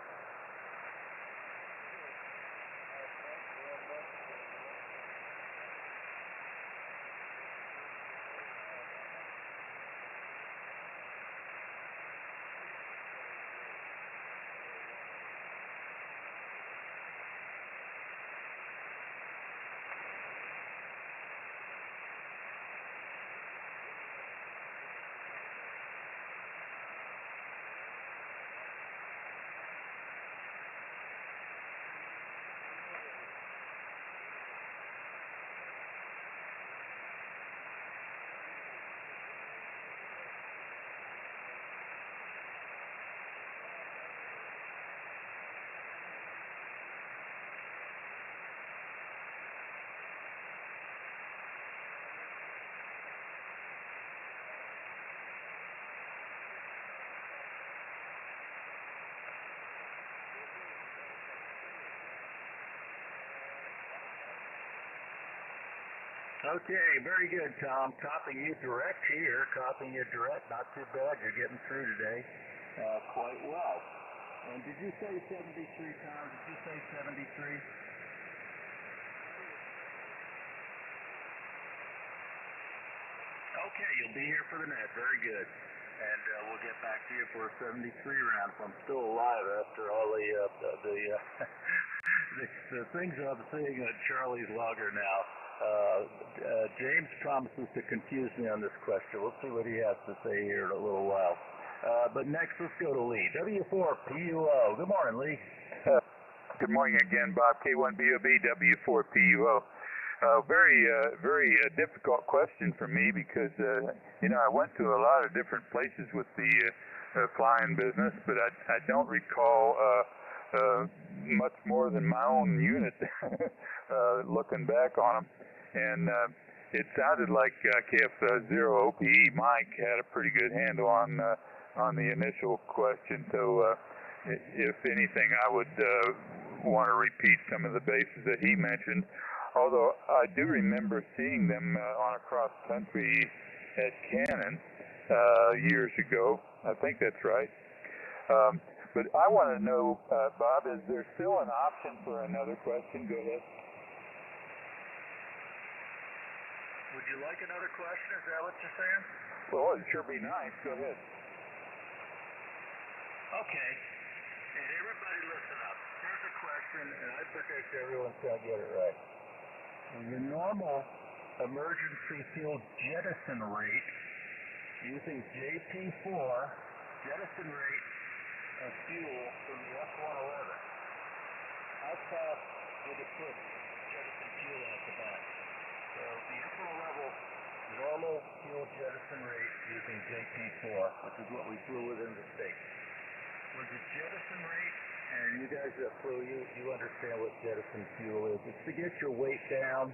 Okay, very good, Tom. Copying you direct here. Copying you direct. Not too bad. You're getting through today quite well. And did you say 73, Tom? Did you say 73? Okay, you'll be here for the net. Very good. And we'll get back to you for a 73 round if I'm still alive after all the things I'm seeing at Charlie's logger now. James promises to confuse me on this question. We'll see what he has to say here in a little while. But next, let's go to Lee. W4PUO. Good morning, Lee. Good morning again, Bob. K1BOB, W4PUO. Very difficult question for me because, I went to a lot of different places with the flying business, but I don't recall much more than my own unit looking back on them. And it sounded like KF0 OPE Mike had a pretty good handle on the initial question. So if anything, I would want to repeat some of the bases that he mentioned. Although I do remember seeing them on a cross-country at Cannon years ago. I think that's right. But I want to know, Bob, is there still an option for another question? Go ahead. Would you like another question? Is that what you're saying? Well, it'd sure be nice. Go ahead. Okay. Hey, everybody listen up. Here's a question, and I predict everyone's going to get it right. The normal emergency fuel jettison rate using JP4 jettison rate of fuel from the F-111. How fast would it put jettison fuel at the back? So the F-111 normal fuel jettison rate using JP4, which is what we flew within the state. Was the jettison rate, and you guys that flew, you understand what jettison fuel is. It's to get your weight down,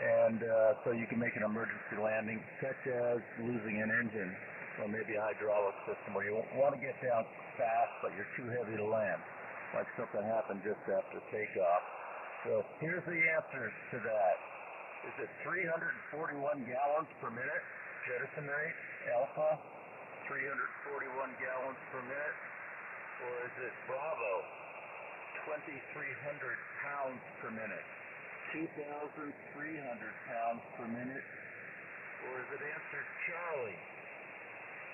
and so you can make an emergency landing, such as losing an engine, or maybe a hydraulic system, where you want to get down fast, but you're too heavy to land, like something happened just after takeoff. So here's the answer to that. Is it 341 gallons per minute, jettison rate, alpha, 341 gallons per minute? Or is it Bravo, 2,300 pounds per minute, 2,300 pounds per minute? Or is it answer Charlie,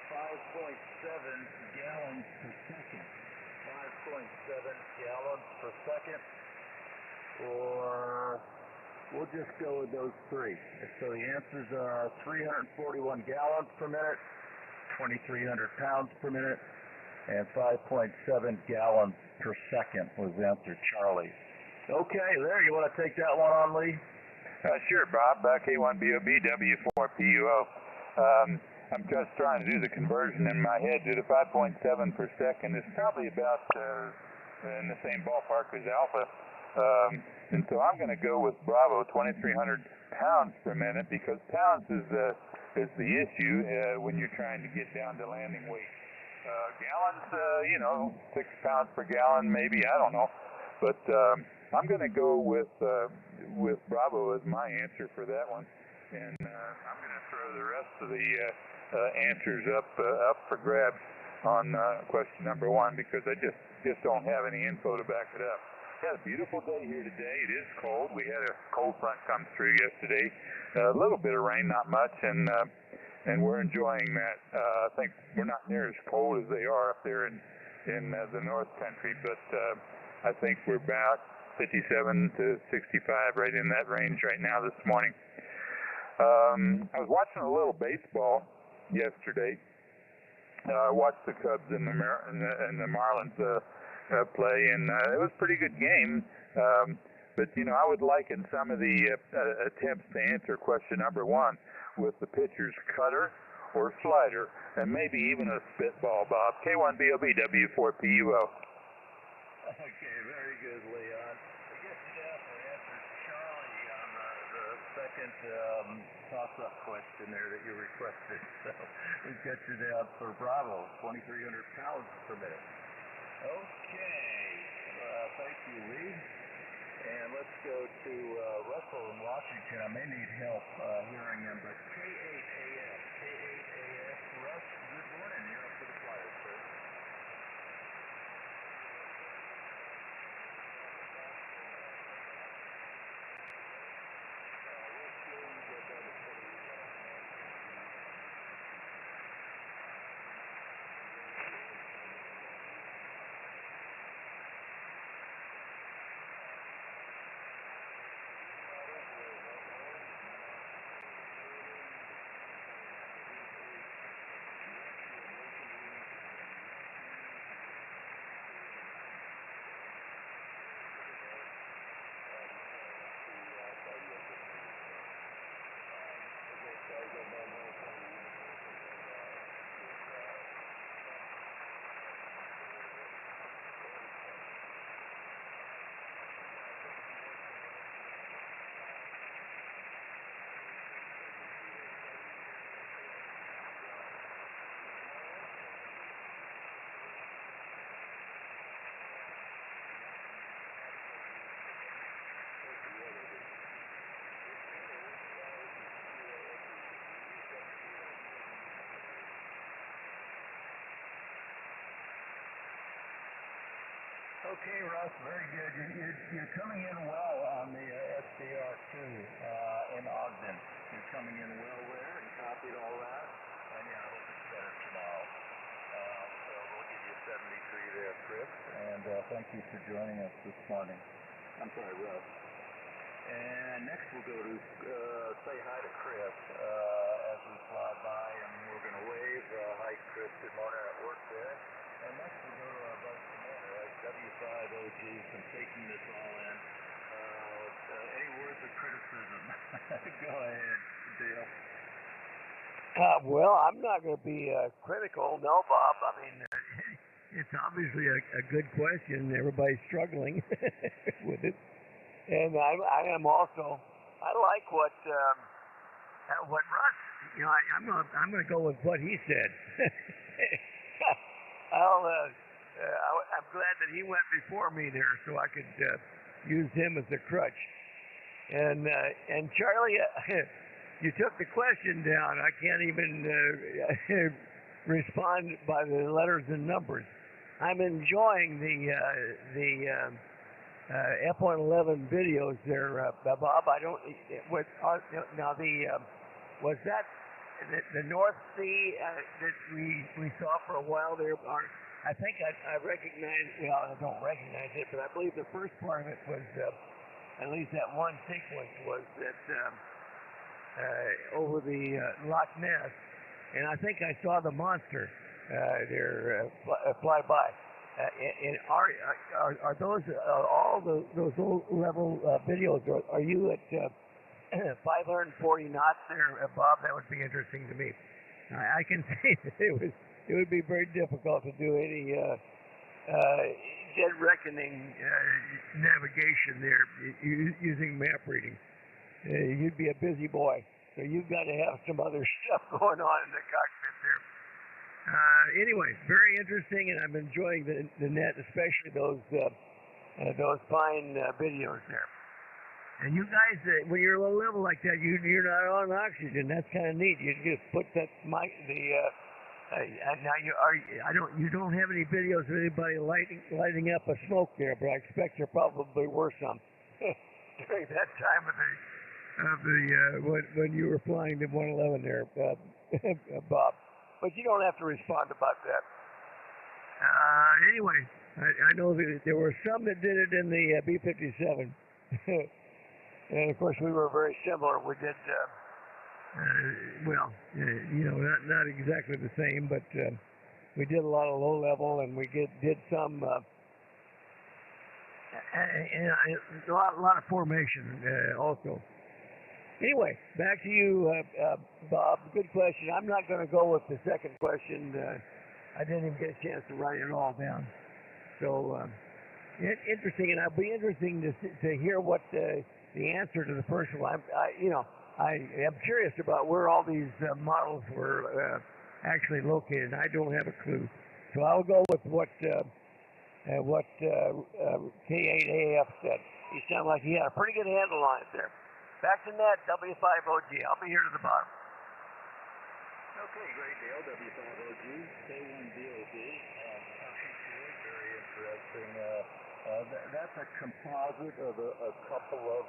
5.7 gallons per second, 5.7 gallons per second? Or we'll just go with those three. So the answers are 341 gallons per minute, 2,300 pounds per minute, and 5.7 gallons per second was answer Charlie. Okay, there, you want to take that one on, Lee? Sure, Bob. K1BOB, W4PUO. I'm just trying to do the conversion in my head to the 5.7 per second. It's probably about in the same ballpark as Alpha. And so I'm going to go with Bravo, 2,300 pounds per minute, because pounds is the issue when you're trying to get down to landing weight. Gallons, 6 pounds per gallon, maybe, I don't know. But I'm going to go with Bravo as my answer for that one. And I'm going to throw the rest of the answers up for grabs on question number one, because I just don't have any info to back it up. We had a beautiful day here today. It is cold. We had a cold front come through yesterday. A little bit of rain, not much, and we're enjoying that. I think we're not near as cold as they are up there in the North Country, but I think we're about 57 to 65, right in that range right now this morning. I was watching a little baseball yesterday. I watched the Cubs and the Marlins play, and it was a pretty good game. But, I would liken some of the attempts to answer question number one with the pitcher's cutter or slider, and maybe even a spitball, Bob. K1BOB, W4PUO. Okay, very good, Leon. I guess you'd have to answer Charlie on the second toss-up question there that you requested. So we've got you down for Bravo, 2,300 pounds per minute. Okay, thank you, Lee. And let's go to Russell in Washington. I may need help hearing him, but K8AF. K8AF. Russ, good morning. You're up to the Flyers, sir. Okay, Russ, very good. You're coming in well on the SDR2 in Ogden. You're coming in well there and copied all that. And yeah, I hope it's better tomorrow. So we'll give you 73 there, Chris. And thank you for joining us this morning. I'm sorry, Russ. And next we'll go to say hi to Chris as we fly by, and we're going to wave. Hi, Chris. Good morning at work there. And next we'll go to our buddy Commander, W5OG, from taking this all in. Any words of criticism? Go ahead, Dale. Well, I'm not going to be critical, no, Bob. I mean, it's obviously a good question. Everybody's struggling with it, and I am also. I like what Russ. You know, I'm going to go with what he said. I'm glad that he went before me there, so I could use him as a crutch. And Charlie, you took the question down. I can't even respond by the letters and numbers. I'm enjoying the F-111 videos there, Bob. I don't. Now was that the North Sea that we saw for a while there? I think I recognize. Well, I don't recognize it, but I believe the first part of it was. At least that one sequence was that over the Loch Ness, and I think I saw the monster there fly by. And are those all those low level videos? Are you at 540 knots there, Bob? That would be interesting to me. I can see that it would be very difficult to do any. Dead reckoning navigation there using map reading. You'd be a busy boy, so you've got to have some other stuff going on in the cockpit there. Anyway, very interesting, and I'm enjoying the net, especially those fine videos there. And you guys, when you're low level like that, you're not on oxygen. That's kind of neat. You just put that now you don't have any videos of anybody lighting up a smoke there, but I expect there probably were some during that time of the when you were flying the 111 there, Bob. But you don't have to respond about that. Anyway, I know that there were some that did it in the B-57, and of course we were very similar. We did. Not exactly the same, but we did a lot of low level, and we did some a lot of formation also. Anyway, back to you, Bob. Good question. I'm not going to go with the second question. I didn't even get a chance to write it all down. So interesting, and it'll be interesting to hear what the answer to the first one. I am curious about where all these models were actually located. I don't have a clue, so I'll go with what K8AF said. He sounded like he had a pretty good handle on it there. Back to net, W5OG. I'll be here to the bottom. Okay, great deal. W5OG, K1DOB. Very interesting. That's a composite of a couple of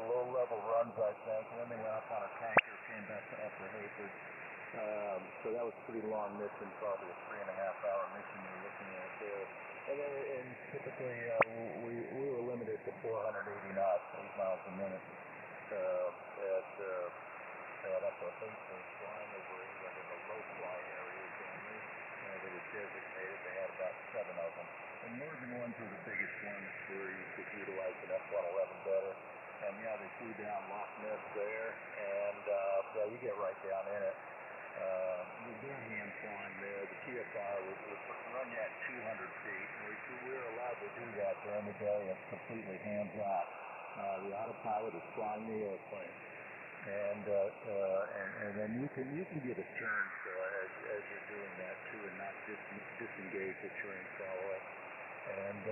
low-level runs, I think. And then they went up on a tanker, came back to Upper Hapers. So that was a pretty long mission, probably a 3.5-hour mission you're looking at there. And typically, we were limited to 480 knots, 8 miles a minute at Upper Hapers, flying over England in the low-fly areas only. They were designated. They had about 7 of them. The northern ones were the biggest ones where you could utilize an F-111 better. And yeah, they flew down Loch Ness there, and yeah, you get right down in it. We're doing hand flying there. The TFR would run you at 200 feet. We were allowed to do that during the day. It's completely hands-off. The autopilot is flying the airplane. And then you can get a turn as you're doing that too, and not disengage the terrain follower. And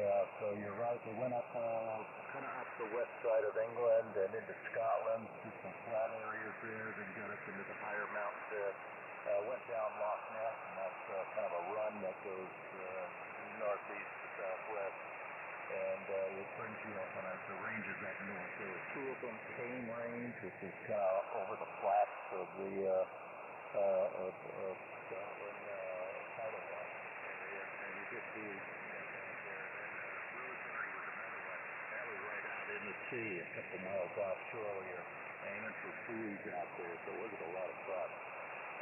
so you're right. They went up kind of up the west side of England and into Scotland, through some flat areas there, then got up into the higher mountains there. Went down Loch Ness, and that's kind of a run that goes northeast to southwest. And it brings you up on the ranges up north. There were 2 of them, Cane Range, which is kind of over the flats of the Scotland tidal line area. And you get to there. And Rosebery was another one. That was right out in the sea, a couple miles offshore. You're aiming for buoys out there, so it wasn't a lot of fun.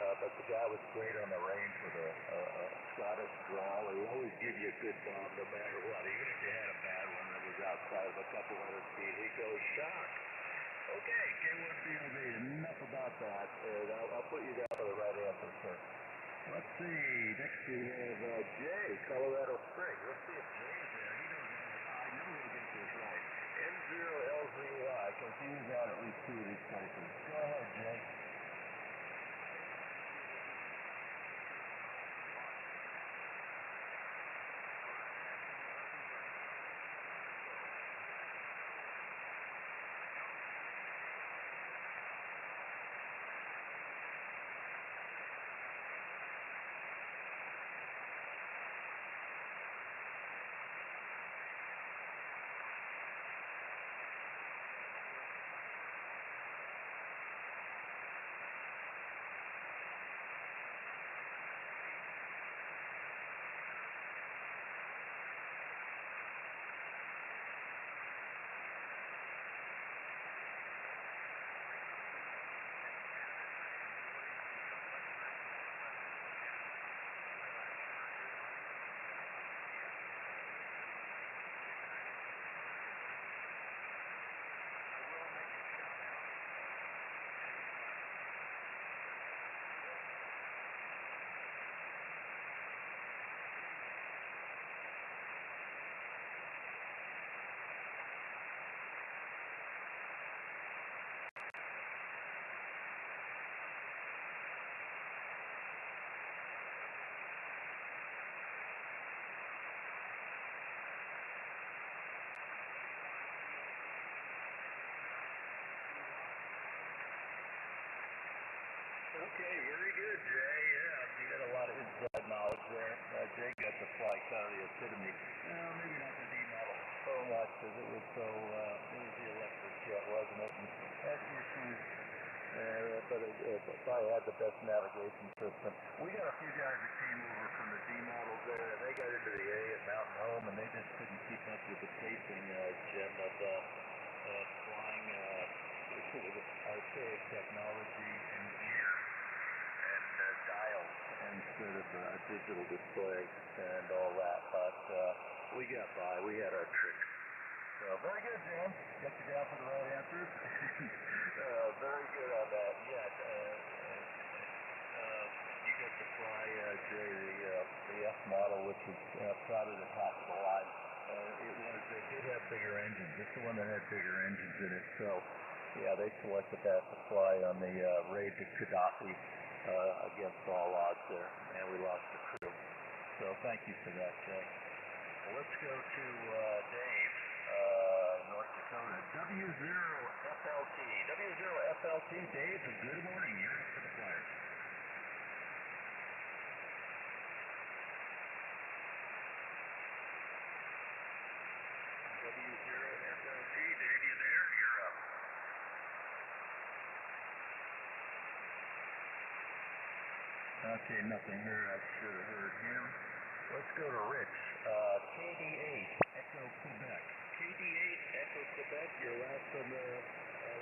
But the guy was great on the range with a Scottish drawl. He always give you a good bomb no matter what. Even if you had a bad one that was outside of a couple hundred feet, he goes shock. Okay, K1DOB, enough about that. And I'll put you down for the right answer, sir. Let's see. Next we have Jay, Colorado Springs. Let's see if Jay's there. He knows it. I know he'll get this right. N0LZY. Confused out at least 2 of these places. Go ahead, Jay. Okay, very good, Jay. Yeah, you got a lot of inside knowledge there. Jay got to fly kind of the epitome. Maybe not the D model so much because it was so, it was the electric jet, wasn't it? And had issues, but it probably had the best navigation system. We got a few guys that came over from the D models there, and they got into the A at Mountain Home, and they just couldn't keep up with the pacing, Jim, of flying with archaic technology and gear and dials instead of a digital display and all that. But we got by. We had our tricks. So very good, Jim. Got you down for the right answers. Very good on that. Yeah. You got to fly, Jay, the F model, which is probably the top of the line. It did have bigger engines. It's the one that had bigger engines in it. So, yeah, they selected that to fly on the raid to Gaddafi against all odds there, and we lost the crew. So thank you for that, Jay. Well, let's go to Dave, North Dakota. Minnesota. W0FLT. W0FLT, Dave, good morning. You're up for the Flyers. W0FLT, Dave, you there? You're up. Okay, nothing heard. I should have heard him. Let's go to Rich. KD8, Echo Quebec. KD8, Echo Quebec, you're last on the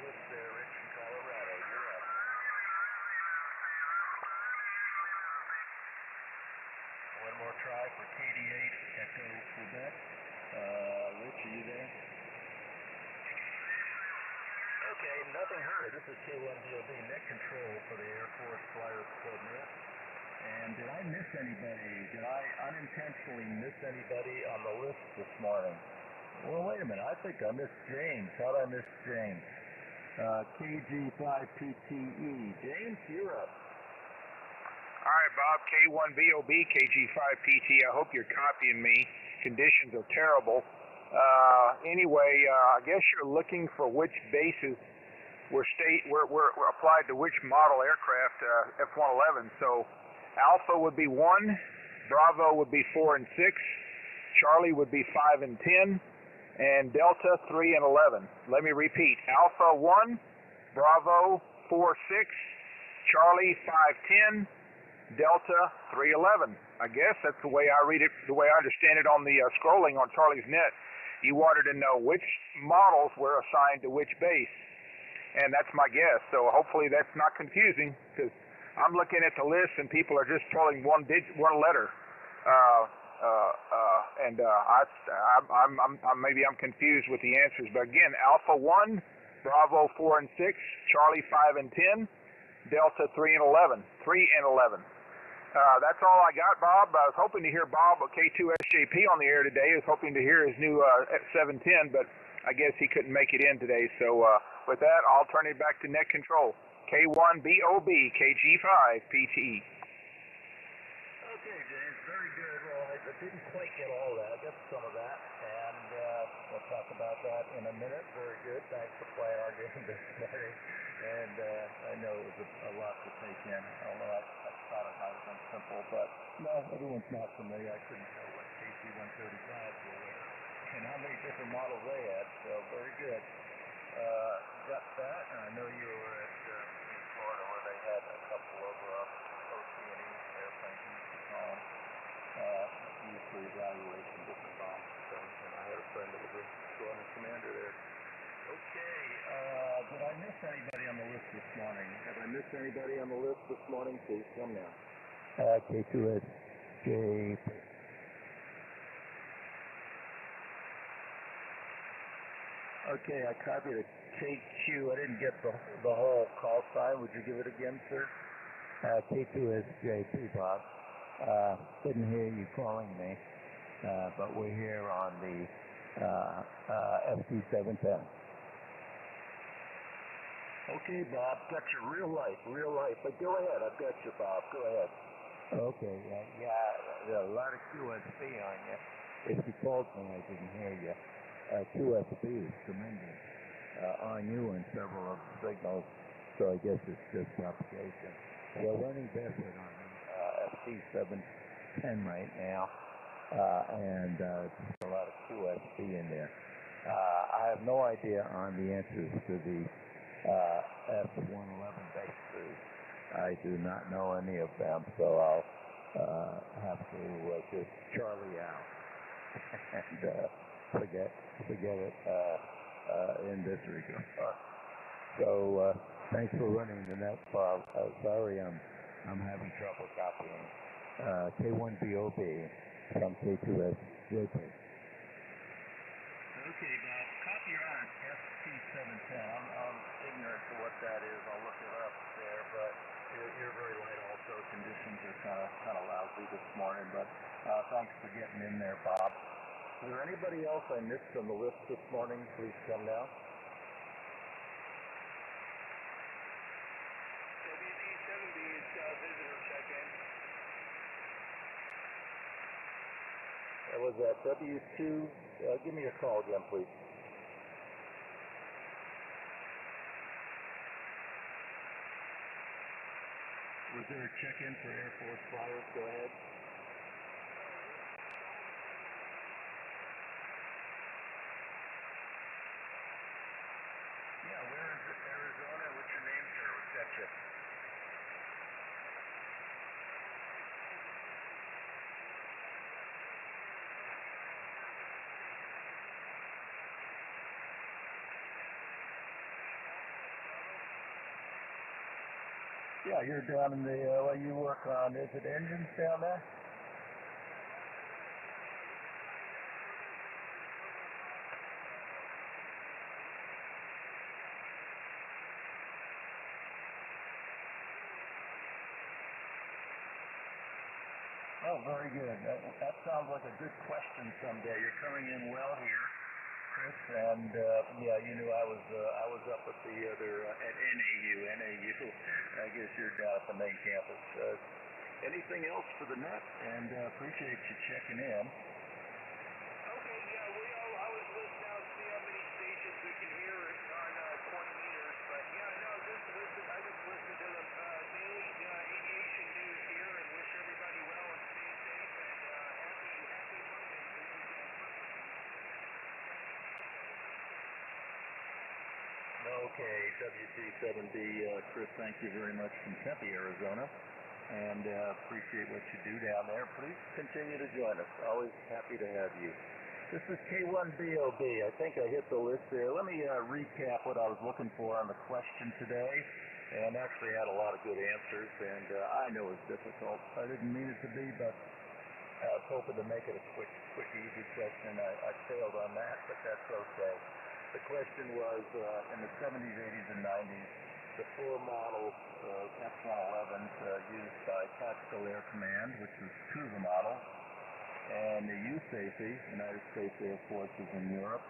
list there, Rich, in Colorado. You're up. One more try for KD8, Echo Quebec. Rich, are you there? Okay, nothing heard. This is K1DOB, net control for the Air Force Flyers Club net. And did I miss anybody? Did I unintentionally miss anybody on the list this morning? Well, wait a minute. I think I missed James. How'd I miss James? KG5PTE. James, you're up. All right, Bob. K1VOB, KG5PT. I hope you're copying me. Conditions are terrible. Anyway, I guess you're looking for which bases were applied to which model aircraft, F-111. So Alpha would be 1, Bravo would be 4 and 6, Charlie would be 5 and 10, and Delta 3 and 11. Let me repeat: Alpha 1, Bravo 4 6, Charlie 5 10, Delta 3 11. I guess that's the way I read it, the way I understand it on the scrolling on Charlie's net. You wanted to know which models were assigned to which base, and that's my guess. So hopefully that's not confusing, because I'm looking at the list and people are just pulling one letter. Maybe I'm confused with the answers. But again, Alpha 1, Bravo 4 and 6, Charlie 5 and 10, Delta 3 and 11. 3 and 11. That's all I got, Bob. I was hoping to hear Bob at K2SJP on the air today. I was hoping to hear his new F710, but I guess he couldn't make it in today. So with that, I'll turn it back to net control. K1BOB, KG5PTE. Okay, James, very good. Well, I didn't quite get all that. I got some of that, and we'll talk about that in a minute. Very good. Thanks for playing our game this morning. And I know it was a lot to take in, although I thought it might have been simple, but no, everyone's not familiar. I couldn't tell what KC-135s were and how many different models they had, so very good. Got that, and I know you were at Florida where they had a couple of OC&E airplanes used to call them, used for evaluation, different bombs and things, and I had a friend that was a squadron commander there. Okay, did I miss anybody on the list this morning? Have I missed anybody on the list this morning? Please come now. K2SJ. Okay, I copied a KQ. I didn't get the whole call sign. Would you give it again, sir? K2SJP, Bob. Couldn't hear you calling me, but we're here on the FT710. Okay, Bob, got your real life. But go ahead, I've got you, Bob. Go ahead. Okay, yeah, there's a lot of QSB on you. If you called me, I didn't hear you. QSB is tremendous on you and several of the signals, so I guess it's just propagation. We're running barefoot on the FT710 right now, and just a lot of QSB in there. I have no idea on the answers to the F-111 bases. I do not know any of them, so I'll have to just Charlie out and forget it in this regard. So thanks for running the net, Bob. Sorry, I'm having trouble copying. K1BOB from K2SJP. Okay, Bob, copy your on FT710. I'm ignorant to what that is. I'll look it up there, but you're very light also. Conditions are kind of lousy this morning, but thanks for getting in there, Bob. Is there anybody else I missed on the list this morning? Please come now. WD-70 is visitor check-in. That was at W2. Give me your call again, please. Was there a check-in for Air Force flyers? Go ahead. Yeah, where is it? Arizona? What's your name, sir? What's that you? Yeah, you're down in the, what you work on, is it engines down there? Oh, very good. That sounds like a good question someday. You're coming in well here, Chris, and yeah, you knew I was up at the other at NAU. I guess you're down at the main campus. Anything else for the net? And appreciate you checking in. Okay, yeah, I was listening out to see how many stations we can hear on 20 meters, but yeah, no, I just listened to the daily aviation news here and wish everybody well and stay safe and happy Monday. Okay, WC7B, Chris, thank you very much from Tempe, Arizona, and appreciate what you do down there. Please continue to join us. Always happy to have you. This is K1BOB. I think I hit the list there. Let me recap what I was looking for on the question today, and actually had a lot of good answers, and I know it's difficult. I didn't mean it to be, but I was hoping to make it a quick, easy question. I failed on that, but that's okay. The question was, in the 70s, 80s, and 90s, the four models of F-111s used by Tactical Air Command, which was two of the models, and the USAFE, United States Air Forces in Europe,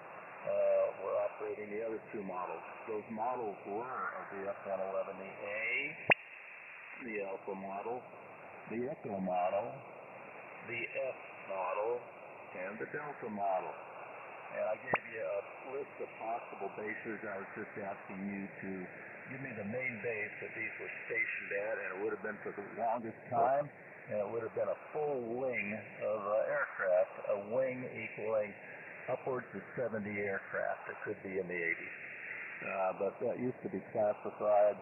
were operating the other two models. Those models were of the F-111A, the Alpha model, the Echo model, the F model, and the Delta model. And I gave you a list of possible bases. I was just asking you to give me the main base that these were stationed at, and it would have been for the longest time, and it would have been a full wing of aircraft, a wing equaling upwards of 70 aircraft. It could be in the 80s. But that used to be classified,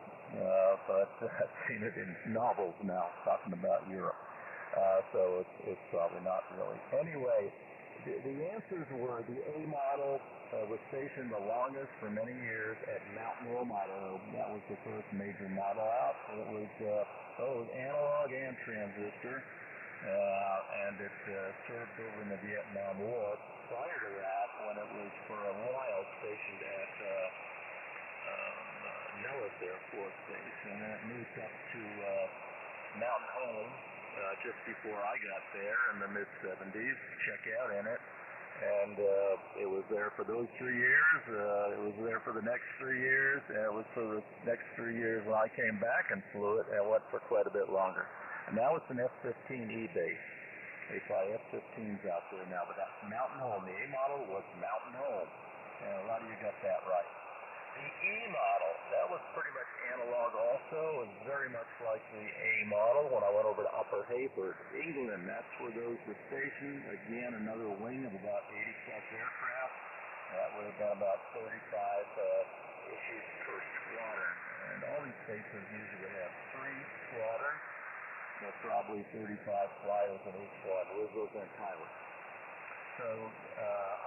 but I've seen it in novels now, talking about Europe. So it's probably not really. Anyway, the answers were the A model was stationed the longest for many years at Mountain Home, Idaho. That was the first major model out. It was analog and transistor, and it served during the Vietnam War. Prior to that, when it was for a while stationed at Nellis Air Force Base, and then it moved up to Mountain Home just before I got there in the mid-70s. Check out in it. And it was there for those 3 years. It was there for the next 3 years. And it was for the next 3 years when I came back and flew it, and went for quite a bit longer. And now it's an F-15E base. They fly F-15s out there now, but that's Mountain Home. The A model was Mountain Home. And a lot of you got that right. The E model, that was pretty much analog also, and very much like the A model when I went over to Upper Heyford, England. That's where those were stationed. Again, another wing of about 80-plus aircraft. That would have been about 35 issues per squadron. And all these bases usually have 3 squadrons. There's probably 35 flyers in each one. Those are pilots. So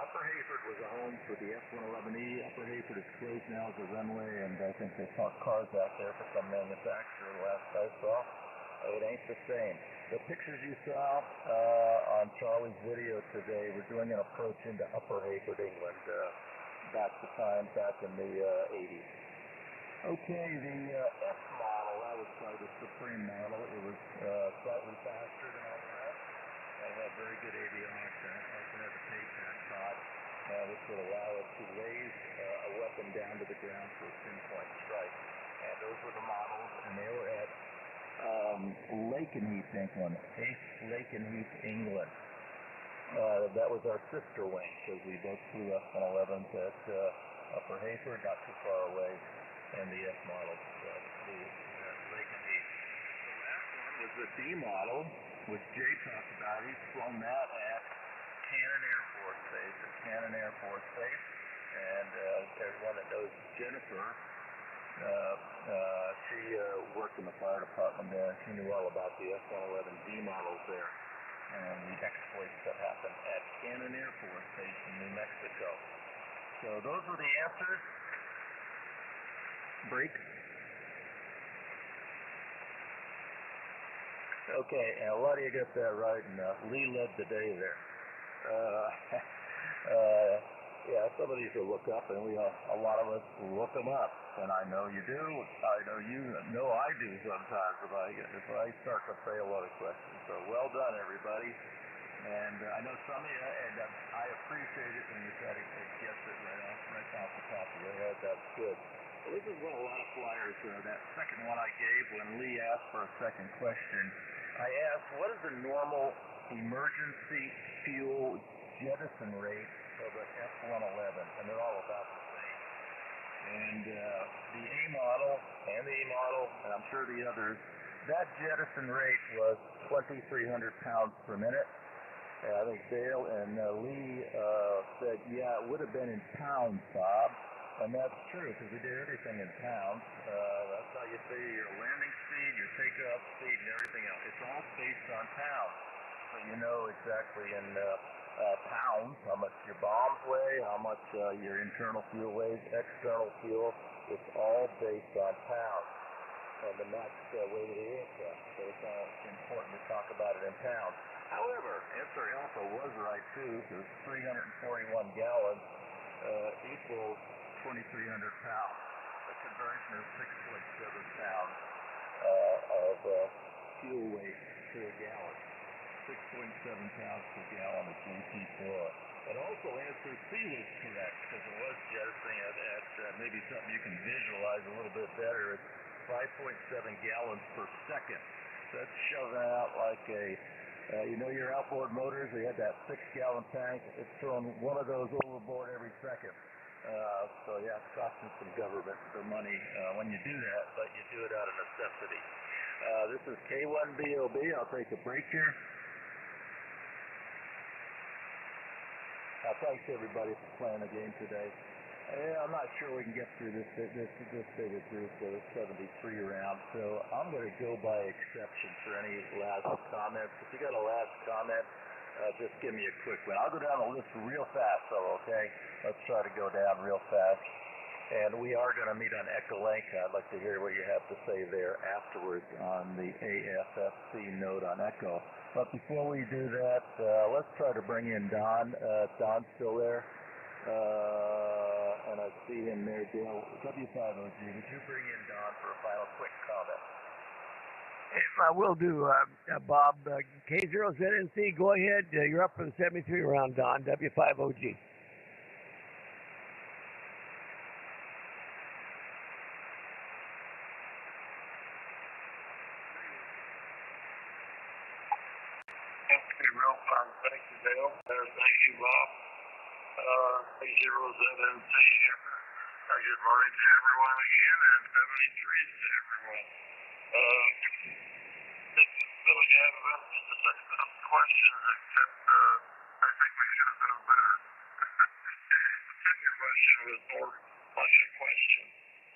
Upper Heyford was a home for the F-111E. Upper Heyford is closed now as a runway, and I think they parked cars out there for some manufacturer last I saw. It ain't the same. The pictures you saw on Charlie's video today were doing an approach into Upper Heyford, England, back in the 80s. Okay, the F model, that was probably the Supreme model. It was slightly faster than all the rest. It had very good avionics in it. Also had the payback pod, which would allow it to raise a weapon down to the ground for a pinpoint strike. And those were the models, and they were at Lakenheath, England. 8th Lakenheath, England. That was our sister wing, because we both flew F-111s at Upper Heyford, not too far away, and the F model flew at Lakenheath. The was the D model, which Jay talked about. He's flown that at Cannon Air Force Base, and everyone that knows Jennifer, she worked in the fire department there, and she knew all about the F-111D models there, and the exploits that happened at Cannon Air Force Base in New Mexico. So those were the answers. Break. Okay, a lot of you got that right, and Lee led the day there. Yeah, some of these will look up, and a lot of us look them up, and I know you do. I know you know I do sometimes if I start to fail a lot of questions. So well done, everybody. And I know some of you, and I appreciate it when you try to guess it right off the top of your head. That's good. Well, this is what a lot of flyers, that second one I gave when Lee asked for a second question. I asked, what is the normal emergency fuel jettison rate of an F-111? And they're all about the same. And the A model and the E model, and I'm sure the others, that jettison rate was 2,300 pounds per minute. I think Dale and Lee said, yeah, it would have been in pounds, Bob. And that's true, because we did everything in pounds. That's how you figure your landing speed, your takeoff speed, and everything else. It's all based on pounds. So you know exactly in pounds how much your bombs weigh, how much your internal fuel weighs, external fuel. It's all based on pounds. And the max weight of the aircraft. So it's important to talk about it in pounds. However, answer alpha was right too, because 341 gallons equals 2,300 pounds. The conversion is 6.7 pounds of fuel weight to a gallon. 6.7 pounds per gallon of JP4. And also answer C was correct, because it was jettisoning at maybe something you can visualize a little bit better. It's 5.7 gallons per second. So that's shoving out like a, you know your outboard motors, they had that 6-gallon tank. It's throwing one of those overboard every second. So yeah, it's costing some government some money when you do that, but you do it out of necessity. This is K1BOB. I'll take a break here. Thanks everybody for playing the game today. Yeah, I'm not sure we can get through this big a group of 73 rounds, so I'm going to go by exception for any last comments. If you got a last comment, just give me a quick one. I'll go down the list real fast, though, okay? Let's try to go down real fast. And we are going to meet on Echolink. I'd like to hear what you have to say there afterwards on the AFFC note on Echo. But before we do that, let's try to bring in Don. Don's still there. And I see him there, Dale. W5OG, would you bring in Don for a final quick comment? I will do, Bob. K0ZNC, go ahead. You're up for the 73 round, Don. W5OG. Okay, real fine. Thank you, Dale. Thank you, Bob. K0ZNC here. Good morning to everyone again, and 73s to everyone. This is really haven't been just such tough questions, except I think we should have done better. The second question was more like a question.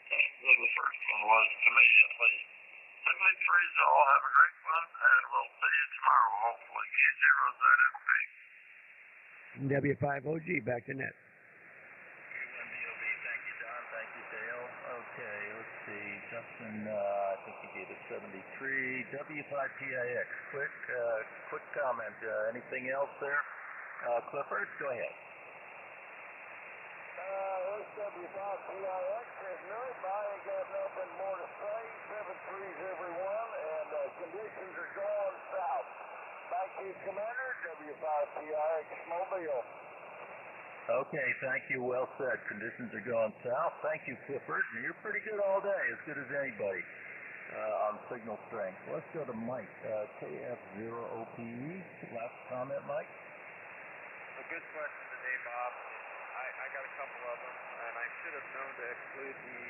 The first one was, to me at least. 73s all have a great one, and we'll see you tomorrow, hopefully. K0ZNC. W5OG, back to net. K1BOB, thank you, Don. Thank you, Dale. Okay, let's see. Justin, I think you gave us 73. W5PIX, quick comment. Anything else there? Clifford, go ahead. This W5PIX says nobody got nothing more to say. 73s, everyone, and conditions are going south. Thank you, Commander. W5PIX Mobile. Okay, thank you. Well said. Conditions are going south. Thank you, Clifford. You're pretty good all day, as good as anybody on signal strength. Let's go to Mike, KF0OPE. Last comment, Mike. A good question today, Bob. I got a couple of them, and I should have known to exclude the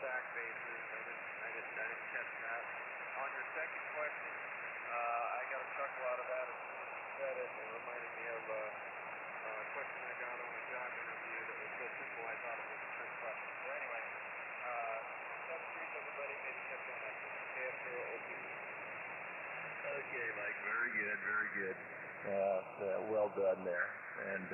SAC bases. I didn't catch that. On your second question, I got a chuckle out of that as soon as you said it. It reminded me of a question I got on a job interview that was so simple I thought it was a trick question. So anyway, substrees, everybody, maybe catch on that. KF0OP. Okay, Mike, very good, very good. Well done there. And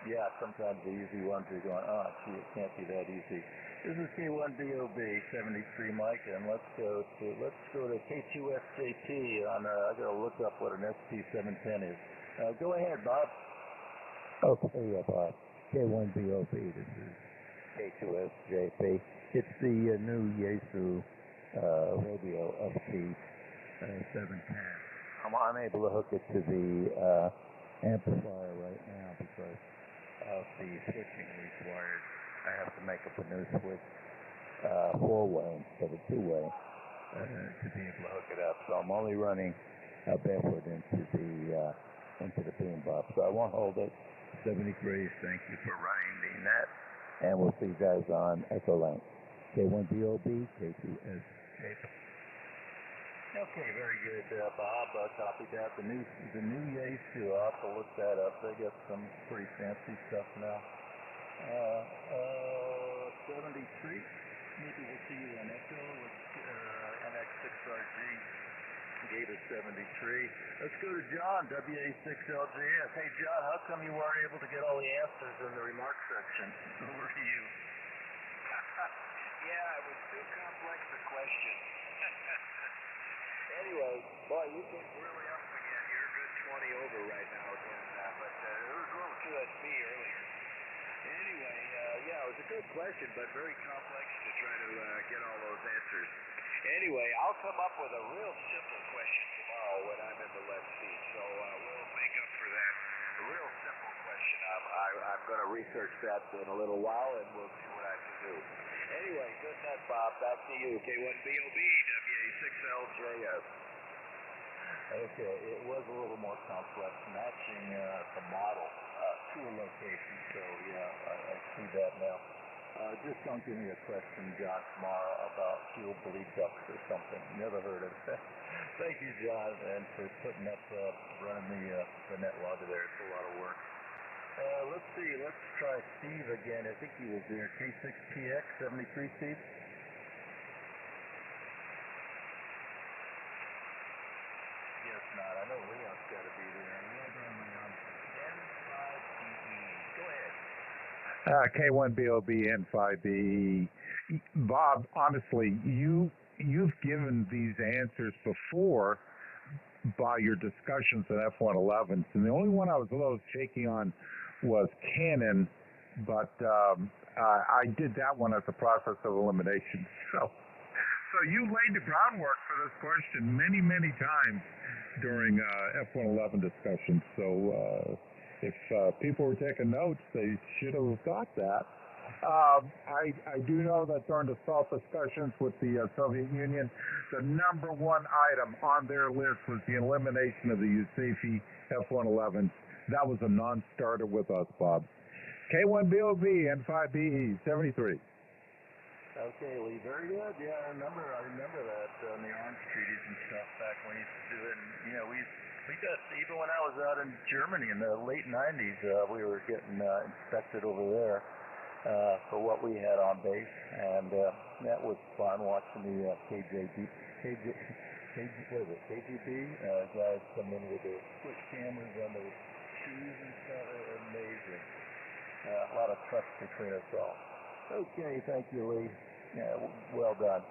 yeah, sometimes the easy ones are going, oh, gee, it can't be that easy. This is K1BOB 73, Mike, and let's go to K2SJT on. I got to look up what an SP710 is. Go ahead, Bob. Okay, Bob. K1BOB. This is K2SJP. It's the new Yaesu radio FT 710. I'm unable to hook it to the amplifier right now because of the switching required. I have to make up a new switch, 4-way instead of 2-way, to be able to hook it up. So I'm only running barefoot into the boombox. So I won't hold it. 73. Thank you for running the net, and we'll see you guys on Echolink. K1BOB, K2SJP. Okay, very good, Bob. Copy that. The new Yaesu. I'll have to look that up. They got some pretty fancy stuff now. 73. Maybe we'll see you on Echo with NX6RG. Gave us 73. Let's go to John, WA6LJS. Hey, John, how come you weren't able to get all the answers in the remarks section? Over to you. Yeah, it was too complex a question. Anyway, boy, you picked really up again. You're a good 20 over right now again, but it was a little QSB earlier. Anyway, yeah, it was a good question, but very complex to try to get all those answers. Anyway, I'll come up with a real simple question tomorrow when I'm in the left seat, so we'll make up for that. A real simple question. I'm going to research that in a little while, and we'll see what I can do. Anyway, good net, Bob. Back to you. K1BOB, WA6LJS. Okay, it was a little more complex, matching the model to a location, so yeah, I see that now. Just don't give me a question, John, tomorrow about fuel bleed ducts or something. Never heard of it. Thank you, John, and for putting up, running the net logger there. It's a lot of work. Let's see. Let's try Steve again. I think he was there. K6PX 73, Steve. Guess not. I know Leon's got to be there. Well done, Leon. N5PE. Go ahead. K1BOB N5B. Bob, honestly, you've given these answers before by your discussions at F111s, and the only one I was a little shaky on was Canon, but I did that one as a process of elimination. So you laid the groundwork for this question many, many times during F111 discussions. So if people were taking notes, they should have got that. I do know that during the SALT discussions with the Soviet Union, the number one item on their list was the elimination of the USAFE F111s. That was a non-starter with us, Bob. K1BOB N5BE 73. Okay, Lee, very good. Yeah, I remember that on the arms treaties and stuff back when we used to do it. And, you know, we got, even when I was out in Germany in the late 90s, we were getting inspected over there for what we had on base, and that was fun watching the KGB guys come in with their quick cameras on their shoes and stuff. Amazing. A lot of trust between us all. Okay, thank you, Lee. Yeah, well done.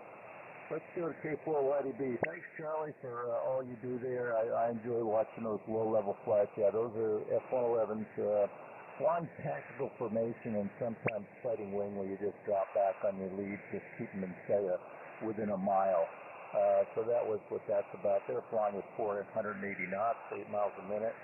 Let's go to K4YDB. Thanks, Charlie, for all you do there. I enjoy watching those low-level flights. Yeah, those are F111s. Flying tactical formation and sometimes fighting wing where you just drop back on your lead, just keeping them, say, within a mile. So that was what that's about. They were flying with 480 knots, 8 miles a minute.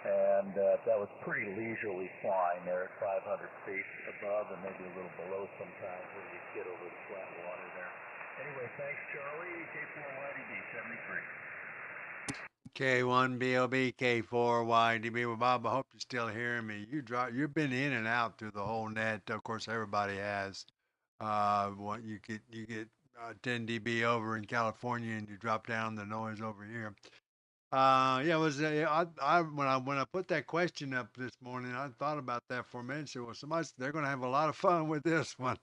And that was pretty leisurely flying there at 500 feet above and maybe a little below sometimes when you get over the flat water there. Anyway, thanks, Charlie. K4YDB 73. K1BOB, K4YDB. Well, Bob, I hope you're still hearing me. You've been in and out through the whole net. Of course, everybody has. You get 10 dB over in California, and you drop down the noise over here. Yeah, it was. When I put that question up this morning, I thought about that for a minute. Said, well, they're going to have a lot of fun with this one.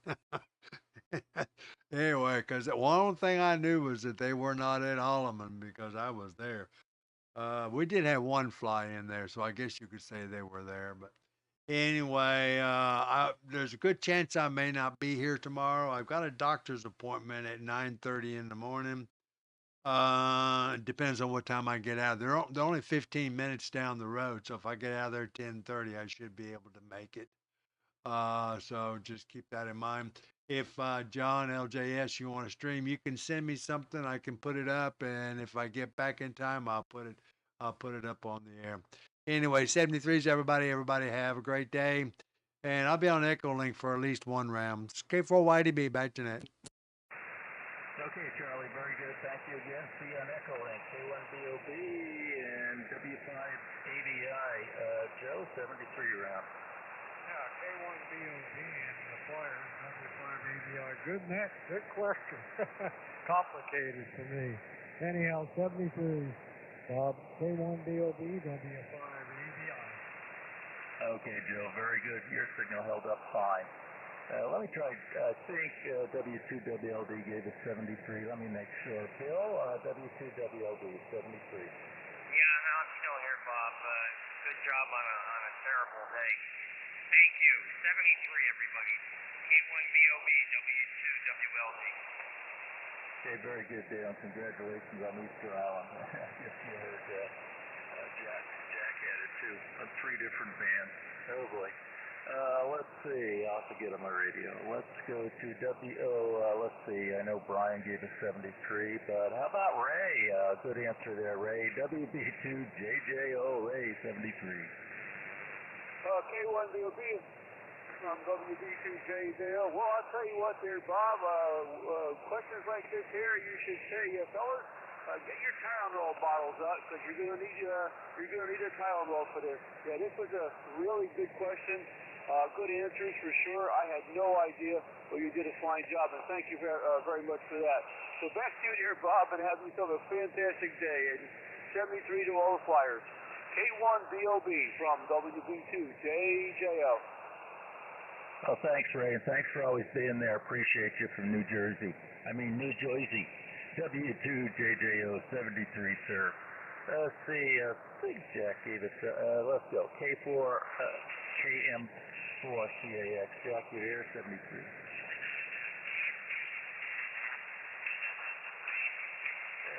Anyway, because one thing I knew was that they were not at Holloman because I was there. We did have one fly in there, so I guess you could say they were there. But anyway, there's a good chance I may not be here tomorrow. I've got a doctor's appointment at 9:30 in the morning. It depends on what time I get out. They're only 15 minutes down the road, so if I get out there at 10:30, I should be able to make it. So just keep that in mind. If John LJS, you want to stream, you can send me something. I can put it up, and if I get back in time, I'll put it up on the air. Anyway, 73s, everybody. Everybody have a great day, and I'll be on Echo Link for at least one round. K4YDB, back to net. Okay, Charlie, very good. Thank you again. See you on Echo Link, K1BOB and W5ADI. Joe, 73 round. Yeah, K1BOB and the Flyers, W5ABI. Good net, good question. Complicated for me. Anyhow, 73, Bob, K1BOB, W5ABI. Okay, Joe, very good. Your signal held up fine. Let me try, I think W2WLD gave us 73. Let me make sure. Bill, W2WLD, 73. Yeah, no, I'm still here, Bob. Good job on a terrible day. Thank you. 73, everybody. K1BOB, W2WLD. Okay, very good, Dale. Congratulations on Easter Island. I guess you heard Jack had it too, on 3 different bands. Oh boy. Let's see. I'll have to get on my radio. Let's go to let's see. I know Brian gave us 73, but how about Ray? Good answer there, Ray. WB2JJO, Ray, 73. K1BOB from WB2JJO. Well, I'll tell you what there, Bob. Questions like this here, you should say, fellas, get your Tylenol bottles out because you're gonna need a Tylenol for this. Yeah, this was a really good question. Good answers for sure. I had no idea, but you did a fine job, and thank you very much for that. So back to you here, Bob, and have yourself a fantastic day. And 73 to all the Flyers. K1BOB from WB2JJO. Oh, thanks, Ray, and thanks for always being there. Appreciate you from New Jersey. New Jersey. W2JJO 73, sir. Let's see. I think Jack gave us. Let's go. K4 KM4CAX. Jack, you're here. 73. Yeah,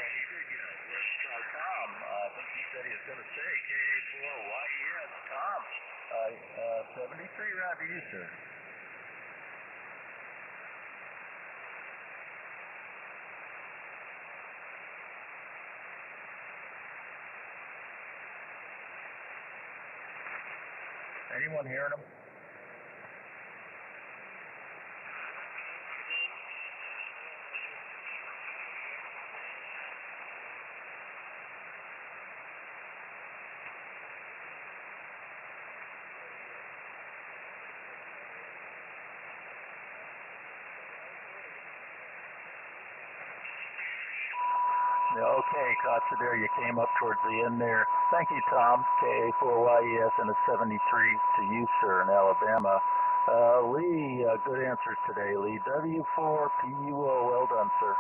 he did get it. Let's try Tom. I think he said he was going to say KA4YES. Tom. 73 round to you, sir. Anyone hearing him? Okay, Katsa, there you came up towards the end there. Thank you, Tom. KA4YES and a 73 to you, sir, in Alabama. Lee, good answers today, Lee. W4PUO, well done, sir.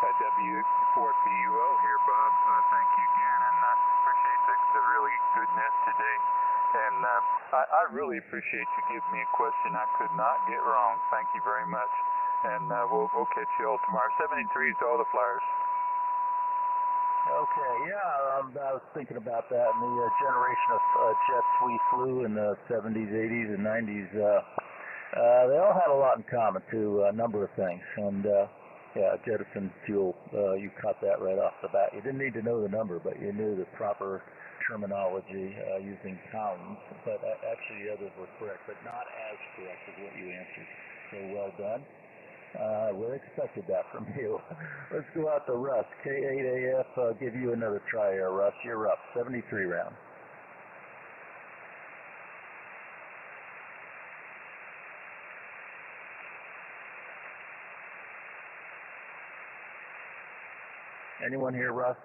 W4PUO here, Bob. Thank you again, and appreciate the really good net today. And I really appreciate you giving me a question I could not get wrong. Thank you very much. And we'll catch you all tomorrow. 73s to all the Flyers. Okay, yeah, I was thinking about that. And the generation of jets we flew in the 70s, 80s, and 90s, they all had a lot in common, too, a number of things. And, yeah, jettison fuel, you caught that right off the bat. You didn't need to know the number, but you knew the proper terminology using pounds. But actually, the others were correct, but not as correct as what you answered. So well done. We expected that from you. Let's go out to Russ. K8AF, give you another try here, Russ. You're up. 73 round. Anyone here, Russ?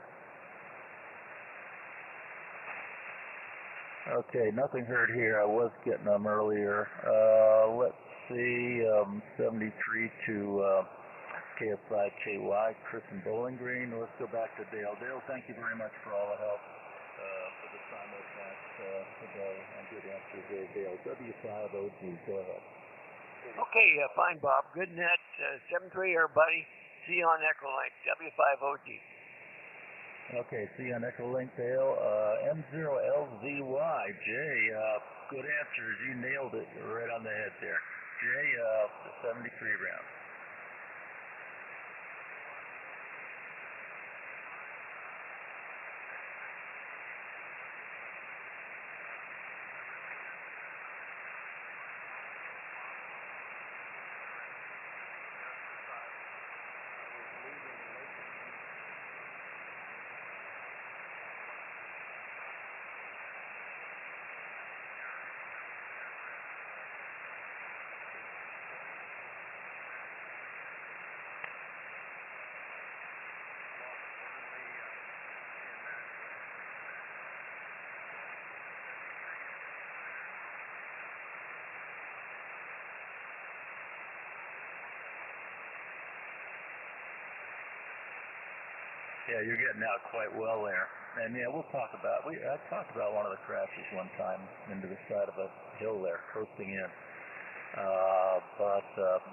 Okay, nothing heard here. I was getting them earlier. Let's see, 73 to KF5KY, Chris and Bowling Green. Let's go back to Dale. Dale, thank you very much for all the help for the simulcast today. And good answers there, Dale. W5OG, go ahead. Okay, fine, Bob. Good net. 7-3, everybody. See you on Echolink, W5OG. Okay, see you on Echolink, Dale. M0LZY, Jay, good answers. You nailed it right on the head there. Jay, the 73 round. Yeah, you're getting out quite well there. And yeah, I talked about one of the crashes one time into the side of a hill there, coasting in. But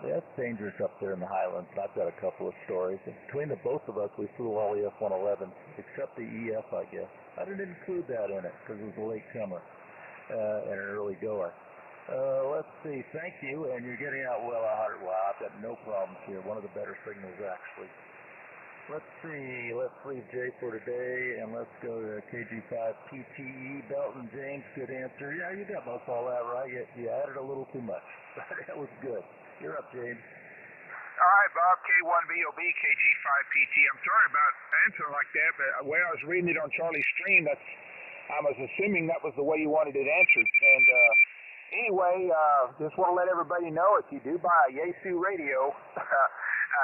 it's dangerous up there in the Highlands. I've got a couple of stories. And between the both of us, we flew all the F-111s, except the EF, I guess. I didn't include that in it because it was a late comer and an early goer. Let's see. Thank you, and you're getting out well. Wow, I've got no problems here. One of the better signals, actually. Let's see, let's leave Jay for today, and let's go to KG5PTE. Belton James, good answer. Yeah, you got most all that right. You added a little too much. That was good. You're up, James. All right, Bob, K1BOB, KG5PT. I'm sorry about answering like that, but the way I was reading it on Charlie's stream, I was assuming that was the way you wanted it answered. And anyway, just want to let everybody know, if you do buy a Yaesu radio,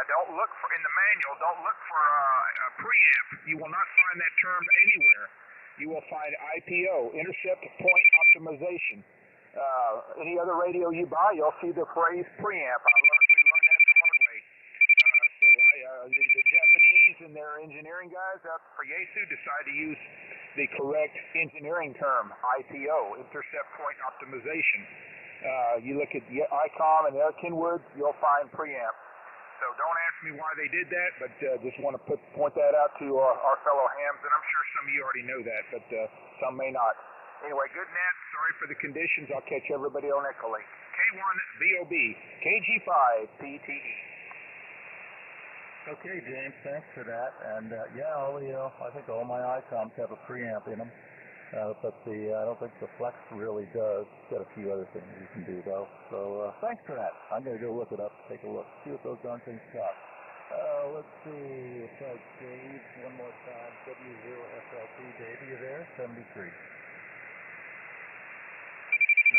don't look for, in the manual, don't look for a preamp. You will not find that term anywhere. You will find IPO, intercept point optimization. Any other radio you buy, you'll see the phrase preamp. We learned that the hard way. The Japanese and their engineering guys out for Yaesu decide to use the correct engineering term, IPO, intercept point optimization. You look at ICOM and Air Kenwood, you'll find preamp. So don't ask me why they did that, but just want to point that out to our fellow hams, and I'm sure some of you already know that, but some may not. Anyway, good net. Sorry for the conditions. I'll catch everybody on Echolink. K1BOB, KG5PTE. Okay, James, thanks for that. And I think all my ICOMs have a preamp in them. But I don't think the Flex really does. It's got a few other things you can do, though. So thanks for that. I'm going to go look it up, take a look, see what those darn things cost. Let's see. Let's try Dave one more time. W0SLP. Dave, are you there? 73.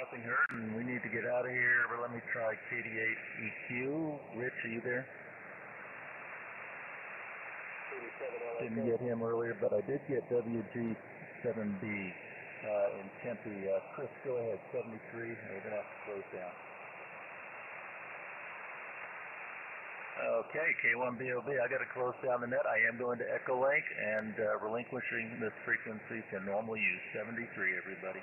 Nothing heard, and we need to get out of here. But let me try KD8EQ. Rich, are you there? Didn't get him earlier, but I did get WG7B in Tempe. Chris, go ahead, 73, and we're going to have to close down. Okay, K1BOB, I got to close down the net. I am going to Echolink and relinquishing this frequency to normal use. 73, everybody.